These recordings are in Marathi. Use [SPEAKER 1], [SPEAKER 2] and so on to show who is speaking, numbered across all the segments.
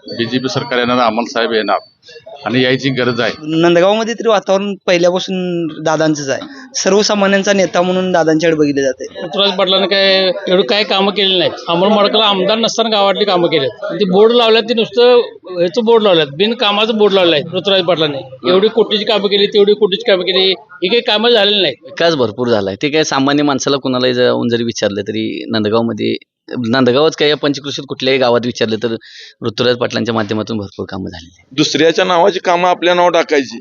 [SPEAKER 1] बीजेपी सरकार येणार, अमोल साहेब येणार आणि यायची गरज आहे.
[SPEAKER 2] नंदगावमध्ये तरी वातावरण पहिल्यापासून दादांचंच आहे. सर्वसामान्यांचा नेता म्हणून दादांच्याकडे बघितले जाते.
[SPEAKER 3] ऋतुराज पाटलांनी एवढं काय कामं केली नाहीत. अमोल माडकला आमदार नसताना गावातली कामं केलेत. ते बोर्ड लावल्यात, ते नुसतं ह्याचं बोर्ड लावल्यात, बिन कामाचं बोर्ड लावलं आहे ऋतुराज पाटलांनी. एवढी कोटीची कामं केली, तेवढी कोटीची कामं केली, ही काही कामं झालेली नाही.
[SPEAKER 4] विकास भरपूर झालाय. ते काय सामान्य माणसाला कुणालाही जाऊन जरी विचारलं तरी नंदगावच काय या पंचकृषीत कुठल्याही गावात विचारलं तर ऋतुराज पाटलांच्या माध्यमातून भरपूर कामं झालेली.
[SPEAKER 5] दुसऱ्याच्या नावाची कामं आपल्या नाव टाकायची.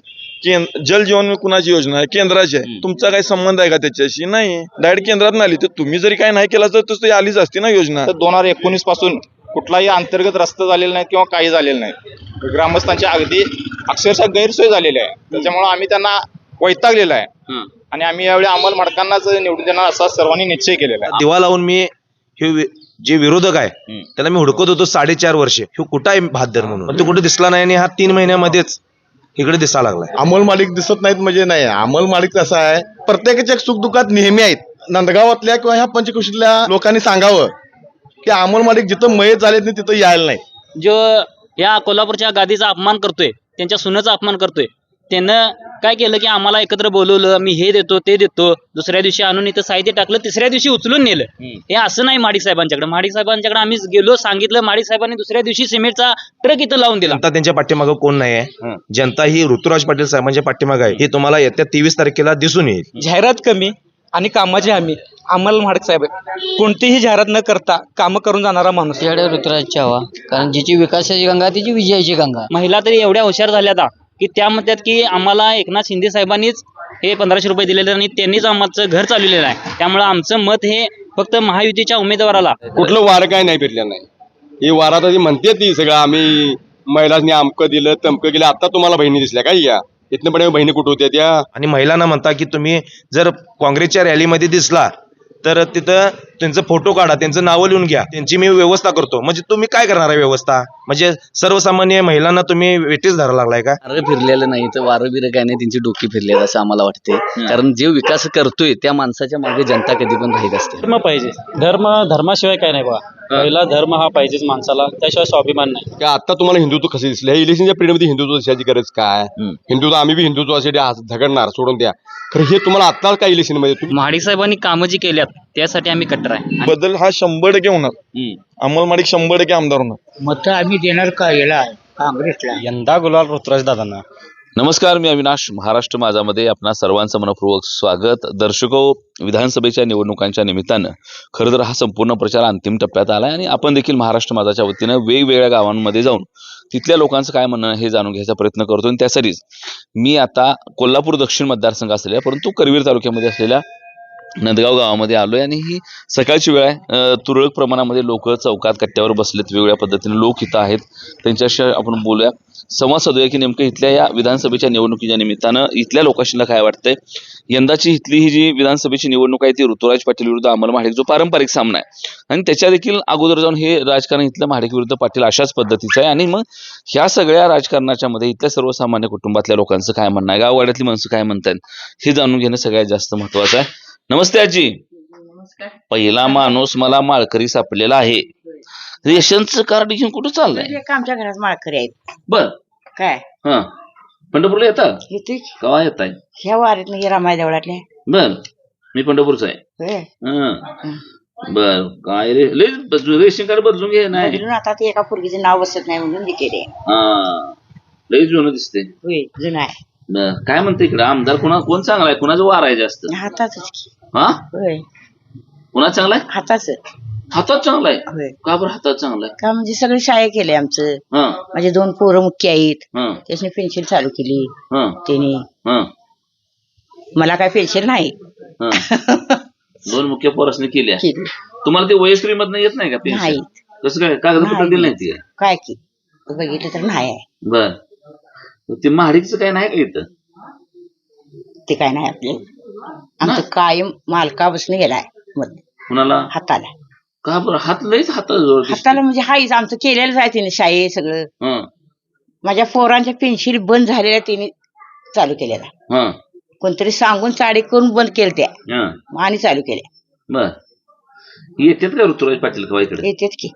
[SPEAKER 5] जल जीवन कुणाची योजना आहे? केंद्राची आहे. तुमचा काही संबंध आहे का त्याच्याशी? नाही. डायरेक्ट केंद्रात आली तर तुम्ही जरी काही नाही केला तर ती आलीच असती ना योजना.
[SPEAKER 6] 2019 पासून कुठलाही अंतर्गत रस्ता झालेला नाही किंवा काही झालेलं नाही. ग्रामस्थांच्या अगदी अक्षरशः गैरसोय झालेली आहे. त्याच्यामुळे आम्ही त्यांना वैतागलेला आहे आणि आम्ही यावेळी अमोल माडकांनाच निवडून देणार असा सर्वांनी निश्चय केलेला आहे.
[SPEAKER 7] दिवा लावून मी हे जे विरोधक आहे त्याला मी हुडकत होतो 4.5 वर्ष. हे कुठं आहे भादर म्हणून, पण तो कुठे दिसला नाही आणि हा 3 महिन्यामध्येच इकडे दिसायला लागलाय.
[SPEAKER 5] अमोल माडिक दिसत नाहीत म्हणजे नाही. अमोल माडिक कसं आहे, प्रत्येकाच्या सुखदुःखात नेहमी आहेत. नंदगावातल्या किंवा ह्या पंचकृषीतल्या लोकांनी सांगावं की अमोल माडिक जिथं मयत झाले तिथं यायला नाही.
[SPEAKER 8] जो या कोल्हापूरच्या गादीचा अपमान करतोय, त्यांच्या सुनेचा अपमान करतोय, त्यानं काय केलं की आम्हाला एकत्र बोलवलं, मी हे देतो ते देतो, दुसऱ्या दिवशी आणून इथं साहित्य टाकलं, तिसऱ्या दिवशी उचलून नेलं. हे असं नाही. माडिक साहेबांच्याकडे आम्ही गेलो, सांगितलं, माडिक साहेबांनी दुसऱ्या दिवशी सिमेंटचा ट्रक इथं लावून दिला.
[SPEAKER 7] जनता त्यांच्या पाठीमागं कोण नाही आहे. जनता ही ऋतुराज पाटील साहेबांच्या पाठीमागं आहे. हे तुम्हाला येत्या 23 तारखेला दिसून येईल.
[SPEAKER 2] जाहिरात कमी आणि कामाची हमी. अमोल माडक साहेब कोणतीही जाहिरात न करता कामं करून जाणारा माणूस.
[SPEAKER 4] ऋतुराजची हवा, कारण जिची विकासाची गंगा तिची विजयाची गंगा.
[SPEAKER 8] महिला तरी एवढ्या हुशार झाल्या आता की त्या म्हणतात की आम्हाला एकनाथ शिंदे साहेबांनीच हे 1500 रुपये दिलेले आणि त्यांनीच आमचं घर चालवलेलं आहे. त्यामुळे आमचं मत हे फक्त महायुतीच्या उमेदवाराला.
[SPEAKER 6] कुठलं वारं काय नाही भेटलं नाही. ही वारात म्हणते ती सगळं आम्ही महिलांनी अमकं दिलं तमकं केलं. आता तुम्हाला बहिणी दिसल्या काय? या इथनं पण बहिणी कुठं होत्या त्या?
[SPEAKER 7] आणि महिलांना म्हणता की तुम्ही जर काँग्रेसच्या रॅलीमध्ये दिसला तर तिथं त्यांचं फोटो काढा, त्यांचं नावं लिहून घ्या, त्यांची मी व्यवस्था करतो. म्हणजे तुम्ही काय करणार आहे व्यवस्था? म्हणजे सर्वसामान्य महिलांना तुम्ही वेटीस धरायला लागलाय का?
[SPEAKER 4] वारं फिरलेलं नाही तर वारं बिरं काय नाही, त्यांची डोकी फिरलेलं असं आम्हाला वाटते. कारण जे विकास करतोय त्या माणसाच्या मागे जनता कधी पण राहील असते.
[SPEAKER 8] धर्म पाहिजे. धर्माशिवाय काय नाही बघा. पहिला धर्म हा पाहिजेच माणसाला, त्याशिवाय स्वाभिमान नाही.
[SPEAKER 6] का आता तुम्हाला हिंदुत्व कसं दिसलं? ह्या इलेक्शनच्या पिरियडमध्ये हिंदुत्व दिसायची गरज काय? हिंदुत्व आम्ही बी हिंदुत्वासाठी झगडणार, सोडून द्या. खरं हे तुम्हाला आता काय इलेक्शन मध्ये
[SPEAKER 8] माडिक साहेबांनी कामं जी केल्यात त्यासाठी आम्ही कट्टर आहे.
[SPEAKER 5] बदल हा 100% होणार. अमोल माडिक 100% आमदार होणार.
[SPEAKER 2] मत आम्ही देणार का याला काँग्रेसला.
[SPEAKER 3] यंदा गुलाल ऋतुराज दादांना.
[SPEAKER 9] नमस्कार, मी अविनाश. महाराष्ट्र माझामध्ये आपणा सर्वांचं मनपूर्वक स्वागत. दर्शको, विधानसभेच्या निवडणुकांच्या निमित्तानं खरं तर हा संपूर्ण प्रचार अंतिम टप्प्यात आलाय आणि आपण देखील महाराष्ट्र माझाच्या वतीनं वेगवेगळ्या गावांमध्ये जाऊन तिथल्या लोकांचं काय म्हणणं हे जाणून घ्यायचा प्रयत्न करतो. आणि त्यासाठीच मी आता कोल्हापूर दक्षिण मतदारसंघ असलेल्या परंतु करवीर तालुक्यामध्ये असलेल्या नंदगाव गावामध्ये आलोय आणि ही सकाळची वेळ आहे. तुरळक प्रमाणामध्ये लोक चौकात कट्ट्यावर बसलेत, वेगवेगळ्या पद्धतीने लोक इथं आहेत. त्यांच्याशी आपण बोलूया, संवाद साधूया की नेमकं इथल्या या विधानसभेच्या निवडणुकीच्या निमित्तानं इथल्या लोकांना काय वाटतंय. यंदाची इथली ही जी विधानसभेची निवडणूक आहे ती ऋतुराज पाटील विरुद्ध अमोल माडिक जो पारंपरिक सामना आहे आणि त्याच्या देखील अगोदर जाऊन हे राजकारण इथलं माडिक विरुद्ध पाटील अशाच पद्धतीचं आहे. आणि मग ह्या सगळ्या राजकारणाच्या मध्ये इथल्या सर्वसामान्य कुटुंबातल्या लोकांचं काय म्हणणं आहे, गाववाड्यातली माणसं काय म्हणतात हे जाणून घेणं सगळ्यात जास्त महत्वाचं आहे. नमस्ते आजी. पहिला माणूस मला माळकरी सापडलेला आहे. रेशनचं कार्ड घेऊन कुठं चाललंय?
[SPEAKER 10] आमच्या घरात माळकरी आहेत.
[SPEAKER 9] बर
[SPEAKER 10] काय
[SPEAKER 9] हा, पंढरपूरला येतात?
[SPEAKER 10] येते
[SPEAKER 9] केव्हा येत आहे?
[SPEAKER 10] ह्या वारीत नाही रामाय देवळातल्या.
[SPEAKER 9] बर, मी पंढरपूरचा आहे. बर, काय रे रेशन कार्ड बदलून घे. नाही
[SPEAKER 10] म्हणून आता ते एका पोरगीचं नाव बसत नाही म्हणून दिले.
[SPEAKER 9] हा, लय जुनं दिसते.
[SPEAKER 10] होय, जुनं आहे.
[SPEAKER 9] बर, काय म्हणते इकडे आमदार कोण चांगला आहे, कोणाचा वार आहे जास्त?
[SPEAKER 10] हाताच की.
[SPEAKER 9] हा,
[SPEAKER 10] होय,
[SPEAKER 9] कोणा चांगला आहे?
[SPEAKER 10] हाताच.
[SPEAKER 9] हातात चांगला आहे?
[SPEAKER 10] होय.
[SPEAKER 9] का बरं हातात चांगला आहे?
[SPEAKER 10] का म्हणजे सगळे शाळे केले आमचं.
[SPEAKER 9] हा
[SPEAKER 10] माझे 2 पोरं मुख्य आहेत.
[SPEAKER 9] हा
[SPEAKER 10] त्याने पेन्शन चालू केली
[SPEAKER 9] हा
[SPEAKER 10] त्यांनी.
[SPEAKER 9] हा
[SPEAKER 10] मला काय पेन्शन नाही.
[SPEAKER 9] हा 2 मुख्य पोरासने केल्या.
[SPEAKER 10] केली.
[SPEAKER 9] तुम्हाला ते वयस्त्री मधनं येत नाही का पेन्शन?
[SPEAKER 10] नाही.
[SPEAKER 9] कसं काय, कागदपत्र दिलं नाही ती?
[SPEAKER 10] काय की बघितलं तर नाही आहे.
[SPEAKER 9] बर, ते महाडीचं काय नाही का इथं?
[SPEAKER 10] ते काय नाही आपले. आमचं कायम मालकापासून गेलाय मत.
[SPEAKER 9] कुणाला?
[SPEAKER 10] हाताला.
[SPEAKER 9] का बरं? हात लयच हाताजवळ दिसते.
[SPEAKER 10] हाताला म्हणजे हाईच आमचं केलेलंच आहे तिने शाळे सगळं.
[SPEAKER 9] हं,
[SPEAKER 10] माझ्या पोरांच्या पेन्शिल बंद झालेल्या तिने चालू केलेला.
[SPEAKER 9] हं,
[SPEAKER 10] कोणतरी सांगून चाडी करून बंद केल्या त्या
[SPEAKER 9] हं.
[SPEAKER 10] आणि चालू केल्या.
[SPEAKER 9] बर, येतात का ऋतुराज पाटील कवा इकडे?
[SPEAKER 10] येतेच की.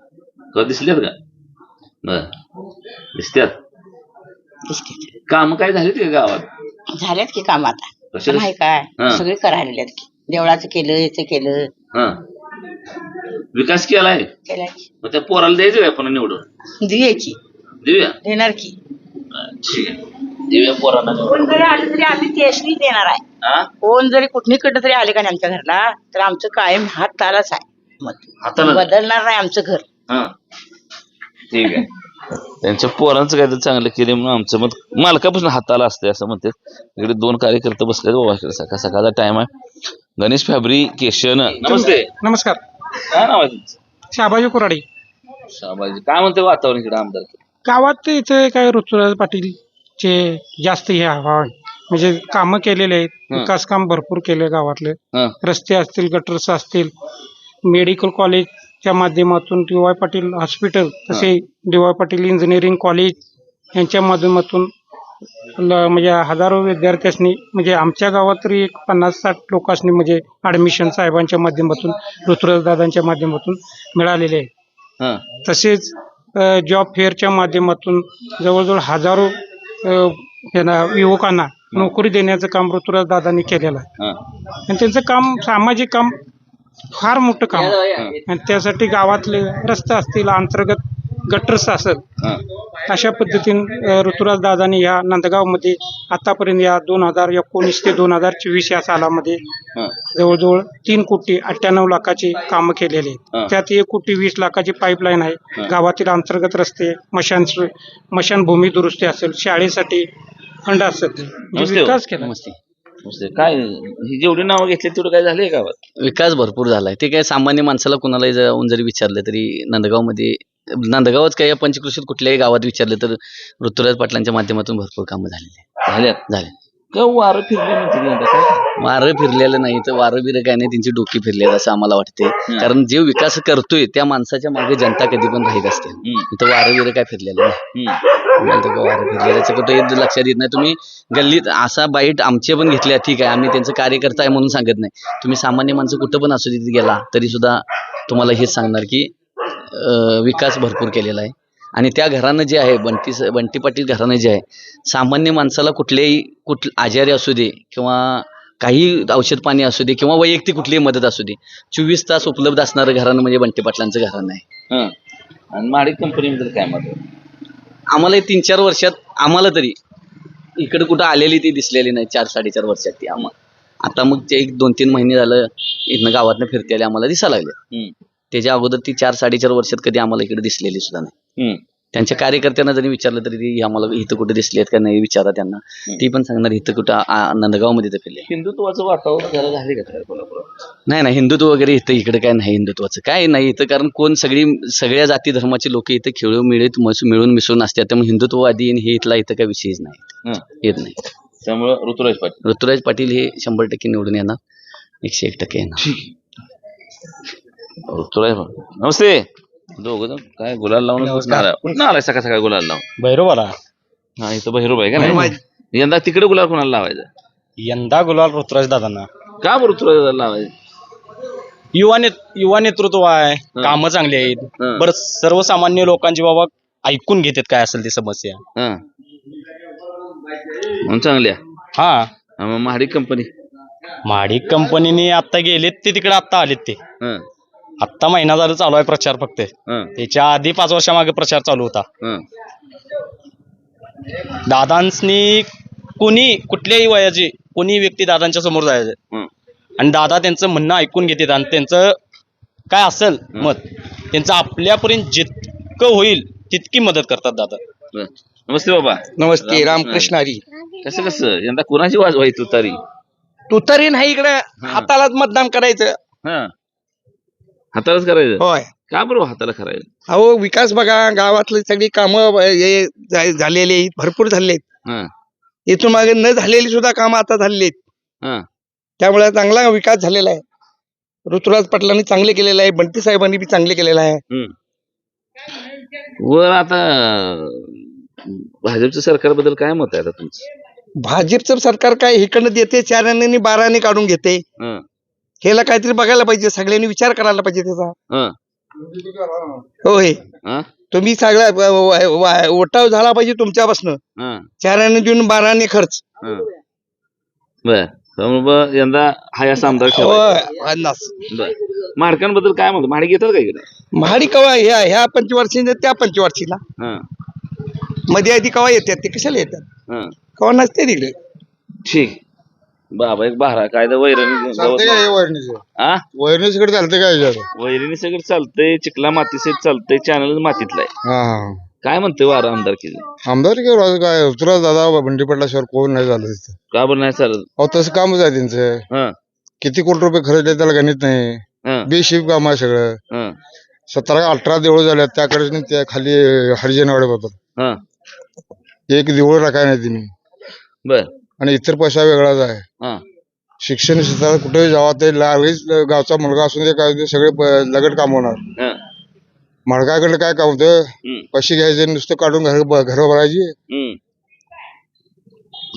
[SPEAKER 9] कवा दिसल्यात का? बर दिसत्यात
[SPEAKER 10] दिसते.
[SPEAKER 9] काम काय झालीत का गावात
[SPEAKER 10] झाल्यात की काम आता
[SPEAKER 9] कशाला?
[SPEAKER 10] नाही काय
[SPEAKER 9] हा.
[SPEAKER 10] सगळे करायला की देवळाचं केलं याचं केलं
[SPEAKER 9] हा विकास केलाय
[SPEAKER 10] केलं की.
[SPEAKER 9] मग त्या पोराला द्यायचं का आपण निवडून
[SPEAKER 10] देऊया की
[SPEAKER 9] देऊया
[SPEAKER 10] देणार की
[SPEAKER 9] ठीक आहे देऊया पोरांना निवडून.
[SPEAKER 10] कोण जरी आले तरी आम्ही केसरी देणार आहे.
[SPEAKER 9] हा
[SPEAKER 10] कोण जरी कुठनीकडे तरी आले का नाही आमच्या घरला तर आमचं कायम हात तालाच आहे मत
[SPEAKER 9] हाताला
[SPEAKER 10] बदलणार नाही आमचं घर.
[SPEAKER 9] हा ठीक आहे त्यांच्या पोरांचं काय तर चांगलं केलं म्हणून आमचं मत मालकापासून हाताला असते असं म्हणते. इकडे 2 कार्यकर्ते बसले बाबा इकडे सकाळ सकाळचा टाइम आहे. गणेश फॅब्रिकेशन नमस्ते
[SPEAKER 2] नमस्कार.
[SPEAKER 9] काय नाव आहे तुमचं?
[SPEAKER 2] शाबाजी कुराडे.
[SPEAKER 9] शाबाजी काय म्हणते वातावरण इकडे आमदार
[SPEAKER 2] गावात इथे काय ऋतुराज पाटीलचे जास्त हे हवा आहे. म्हणजे कामं केलेले आहेत. विकास काम भरपूर केले गावातले.
[SPEAKER 9] हा
[SPEAKER 2] रस्ते असतील गटर्स असतील मेडिकल कॉलेजच्या माध्यमातून डी.वाय. पाटील हॉस्पिटल तसे डी.वाय. पाटील इंजिनिअरिंग कॉलेज यांच्या माध्यमातून म्हणजे हजारो विद्यार्थ्यांनी म्हणजे आमच्या गावात तरी एक 50-60 लोकांनी म्हणजे ऍडमिशन साहेबांच्या माध्यमातून ऋतुराज दादांच्या माध्यमातून मिळालेले आहे.
[SPEAKER 9] हा
[SPEAKER 2] तसेच जॉब फेअरच्या माध्यमातून जवळजवळ हजारो युवकांना नोकरी देण्याचं काम ऋतुराज दादांनी केलेलं आहे.
[SPEAKER 9] हा
[SPEAKER 2] आणि त्यांचं काम सामाजिक काम फार मोठं काम आहे. आणि त्यासाठी गावातले रस्ते असतील अंतर्गत गटर्स असेल
[SPEAKER 9] हा
[SPEAKER 2] अशा पद्धतीने ऋतुराज दादांनी या नांदगावमध्ये आतापर्यंत या 2019 ते 2024 या सालामध्ये
[SPEAKER 9] हा
[SPEAKER 2] जवळजवळ 3,98,00,000 कामं केलेली
[SPEAKER 9] हा.
[SPEAKER 2] आहेत. त्यात 1,20,00,000 पाईपलाईन आहे. गावातील अंतर्गत रस्ते मशानभूमी दुरुस्ती असेल शाळेसाठी फंड असेल
[SPEAKER 9] नमस्ते
[SPEAKER 2] विकास केला.
[SPEAKER 4] नमस्ते.
[SPEAKER 9] नमस्ते. काय ही जेवढी नावं घेतली तेवढं काय झालंय गावात?
[SPEAKER 4] विकास भरपूर झालाय. ते काय सामान्य माणसाला कुणालाही जाऊन जरी विचारलं तरी नांदगावच काय या पंचकृषीत कुठल्याही गावात विचारलं तर ऋतुराज पाटलांच्या माध्यमातून भरपूर कामं झालेली झाले.
[SPEAKER 9] का वारं फिरले म्हणते आता काय?
[SPEAKER 4] वारं फिरलेलं नाही तर वारं बिरं काय नाही त्यांची डोकी फिरली असं आम्हाला वाटते. कारण जे विकास करतोय त्या माणसाच्या मागे जनता कधी पण राहीत असते. इथं वारं बिरं काय फिरलेलं नाही. वारं फिरलेल्याचं कुठं लक्षात येत नाही. तुम्ही गल्लीत असा बाईट आमचे पण घेतल्या ठीक आहे आम्ही त्यांचं कार्यकर्ता आहे म्हणून सांगत नाही. तुम्ही सामान्य माणसं कुठं पण असू तिथे गेला तरी सुद्धा तुम्हाला हेच सांगणार की विकास भरपूर केलेला आहे. आणि त्या घरानं जे आहे बंटी पाटील घरानं जे आहे सामान्य माणसाला कुठल्याही आजारी असू दे किंवा काही औषध पाणी असू दे किंवा वैयक्तिक कुठलीही मदत असू दे 24 तास उपलब्ध असणारं घरानं म्हणजे बंटी पाटलांचं घराणं आहे.
[SPEAKER 9] आणि माडिक कंपनीबद्दल काय मत?
[SPEAKER 4] आम्हाला 3-4 वर्षात आम्हाला तरी इकडे कुठं आलेली ती दिसलेली नाही. 4-4.5 वर्षात ती आम्हाला आता मग ते 1-2-3 महिने झालं इथनं गावातनं फिरते आम्हाला दिसायला लागले. त्याच्या अगोदर ती 4-4.5 वर्षात कधी आम्हाला इकडे दिसलेली सुद्धा नाही. त्यांच्या कार्यकर्त्यांना जरी विचारलं तरी ती आम्हाला इथं कुठे दिसली आहेत का नाही विचारा त्यांना. ती पण सांगणार इथं कुठं नांदगावमध्ये तर फिरले.
[SPEAKER 9] हिंदुत्वाचं वातावरण जरा झाले का कोल्हापुरात?
[SPEAKER 4] नाही हिंदुत्व वगैरे इकडे काय नाही. हिंदुत्वाचं काय नाही इथं कारण कोण सगळ्या जाती धर्माचे लोक इथं मिळून मिसळून असतात. त्यामुळे हिंदुत्ववादी हे इथला इथं काय विषयच नाही येत नाही.
[SPEAKER 9] त्यामुळे ऋतुराज पाटील हे 100% निवडून येणार. 101% येणार. ऋतुराज नमस्ते. दोघं काय गुलाल लावून कुठं आलाय सकाळ सकाळ गुलाल लावून?
[SPEAKER 11] भैरोबाला.
[SPEAKER 9] हा इथं भैरूब आहे का नाही? यंदा तिकडे गुलाल कोणाला लावायचा?
[SPEAKER 11] यंदा गुलाल ऋतुराज दादांना.
[SPEAKER 9] का बरं ऋतुराज लावायचं?
[SPEAKER 11] युवा नेतृत्व आहे. कामं चांगली आहेत. बरं सर्वसामान्य लोकांची बाबा ऐकून घेतात काय असेल ती समस्या.
[SPEAKER 9] चांगल्या
[SPEAKER 11] हा
[SPEAKER 9] मग महाडिक
[SPEAKER 11] कंपनीने आता गेलेत ते तिकडे आता आलेत ते आत्ता महिना झाला चालू आहे प्रचार फक्त. त्याच्या आधी 5 वर्षामागे प्रचार चालू होता. दादांनी कुठल्याही वयाची कोणी व्यक्ती दादांच्या समोर जायचं आणि दादा त्यांचं म्हणणं ऐकून घेतात आणि त्यांचं काय असेल मत त्यांचं आपल्यापर्यंत जितकं होईल तितकी मदत करतात दादा.
[SPEAKER 9] नमस्ते बाबा.
[SPEAKER 12] नमस्ते. रामकृष्ण हरी.
[SPEAKER 9] कसं यंदा कोणाची वाजवाय
[SPEAKER 12] तुतारी नाही इकडे हातालाच मतदान करायचं.
[SPEAKER 9] हातालाच करायचं?
[SPEAKER 12] होय.
[SPEAKER 9] का बरोबर हाताला करायचं?
[SPEAKER 12] अहो विकास बघा गावातली सगळी कामं झालेली भरपूर झालेली आहेत. इथून मागे न झालेली सुद्धा कामं आता झालेली आहेत. त्यामुळे चांगला विकास झालेला आहे. ऋतुराज पाटलांनी चांगले केलेलं आहे. बंटी साहेबांनी बी चांगले केलेलं आहे.
[SPEAKER 9] वर आता भाजपच्या सरकारबद्दल काय मत आहे आता तुमचं?
[SPEAKER 12] भाजपचं सरकार काय इकडनं देते 4 आण्यांनी 12 आणे काढून घेते. ह्याला काहीतरी बघायला पाहिजे. सगळ्यांनी विचार करायला पाहिजे त्याचा. होय तुम्ही सगळ्या उठाव झाला पाहिजे तुमच्यापासून.
[SPEAKER 9] हं,
[SPEAKER 12] 4 आणे देऊन 12 आणे खर्च.
[SPEAKER 9] हं. बर त्यामुळे यंदा हा असा आमदार ठेवायचा.
[SPEAKER 12] पन्नास
[SPEAKER 9] बर माडकांबद्दल काय म्हणतो? माडे घेतात काय इकडे?
[SPEAKER 12] महाडी कवा ह्या पंचवार्षीने त्या पंचवार्षीला
[SPEAKER 9] हं,
[SPEAKER 12] मध्ये आधी कवा येतात ते कशाला येतात?
[SPEAKER 9] हं.
[SPEAKER 12] कवा नसते तिकडे.
[SPEAKER 9] ठीक बाबा एक बारा काय तर वैरणीकडे
[SPEAKER 5] चालते काय
[SPEAKER 9] वैरणी सगळं चालतंय, चिखला मातीसहित चालतंय, चॅनल मातीतला आहे. काय म्हणतोय वारा आमदार केली?
[SPEAKER 5] आमदार काय उतरा दादा बंडी पडल्याशिवाय कोण नाही झालं तिथं.
[SPEAKER 9] का बरं नाही चालत?
[SPEAKER 5] अहो तसं कामच आहे त्यांचं.
[SPEAKER 9] हं,
[SPEAKER 5] किती कोटी रुपये खर्च त्याला गणित नाही.
[SPEAKER 9] हं,
[SPEAKER 5] बेशिप काम आहे सगळं.
[SPEAKER 9] हं,
[SPEAKER 5] 17-18 देऊळ झाल्यात त्याकडे त्या खाली हरिजनवाडे बद्दल
[SPEAKER 9] हं.
[SPEAKER 5] एक देऊळ राखाय नाही तिने.
[SPEAKER 9] बर
[SPEAKER 5] आणि इतर पैसा वेगळाच आहे.
[SPEAKER 9] हं,
[SPEAKER 5] शिक्षण क्षेत्रात कुठेही जावा ते लागलीच गावचा मुलगा असून काय ते सगळे लगट काम होणार.
[SPEAKER 9] हं,
[SPEAKER 5] मडकाकडे काय काम होतं?
[SPEAKER 9] हं,
[SPEAKER 5] पैसे घ्यायचे नुसतं काढून घर भरायची.
[SPEAKER 9] हं.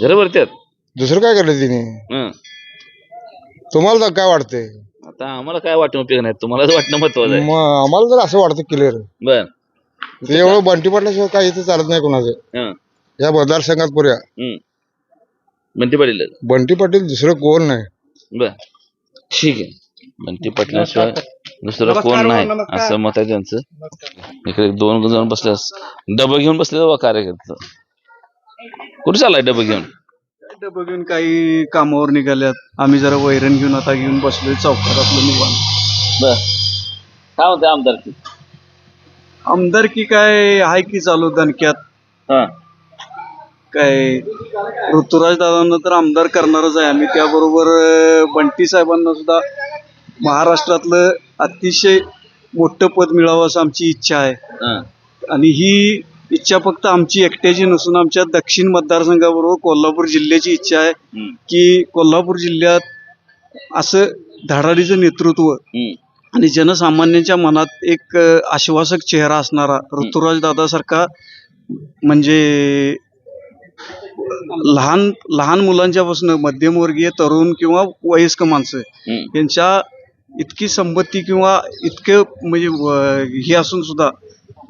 [SPEAKER 9] घरं भरत्यात.
[SPEAKER 5] दुसरं काय केलं तिने?
[SPEAKER 9] हं.
[SPEAKER 5] तुम्हाला तर काय वाटतंय?
[SPEAKER 9] आता आम्हाला काय वाटणं उपयोग नाही, तुम्हालाच वाटणं महत्वाचं आहे.
[SPEAKER 5] मग आम्हाला तर असं वाटतं क्लिअर.
[SPEAKER 9] बर
[SPEAKER 5] ते एवढं बंटी पडल्याशिवाय काही इथं चालत नाही कोणाचं.
[SPEAKER 9] हं,
[SPEAKER 5] या मतदारसंघात पुऱ्या
[SPEAKER 9] हं. बंटी पाटील
[SPEAKER 5] बंटी पाटील दुसरं कोण नाही.
[SPEAKER 9] बर ठीक आहे. बंटी पाटलाशिवाय दुसरं कोण नाही असं मत आहे त्यांचं. इकडे 2 जण बसल्यास डबं घेऊन बसले बाबा कार्यकर्ते. कुठे चाललाय डबं घेऊन?
[SPEAKER 13] डबं घेऊन काही कामावर निघाल्यात. आम्ही जरा वैरण घेऊन आता घेऊन बसलोय चौकात आपलं निवांत.
[SPEAKER 9] बर काय म्हणते आमदारकी?
[SPEAKER 13] आमदारकी काय आहे की चालू दणक्यात.
[SPEAKER 9] हं,
[SPEAKER 13] काय ऋतुराज दादांना तर आमदार करणारच आहे आम्ही. त्याबरोबर बंटी साहेबांना सुद्धा महाराष्ट्रातलं अतिशय मोठं पद मिळावं असं आमची इच्छा आहे.
[SPEAKER 9] हं,
[SPEAKER 13] आणि ही इच्छा फक्त आमची एकट्याची नसून आमच्या दक्षिण मतदारसंघाबरोबर कोल्हापूर जिल्ह्याची इच्छा आहे
[SPEAKER 9] हं,
[SPEAKER 13] की कोल्हापूर जिल्ह्यात असं धडाडीचं नेतृत्व
[SPEAKER 9] हं.
[SPEAKER 13] आणि जनसामान्यांच्या मनात एक आश्वासक चेहरा असणारा ऋतुराज दादासारखा, म्हणजे लहान लहान मुलांच्या पासून मध्यमवर्गीय तरुण किंवा वयस्क माणसं
[SPEAKER 9] हं.
[SPEAKER 13] यांच्या इतकी संपत्ती किंवा इतके म्हणजे हे असून सुद्धा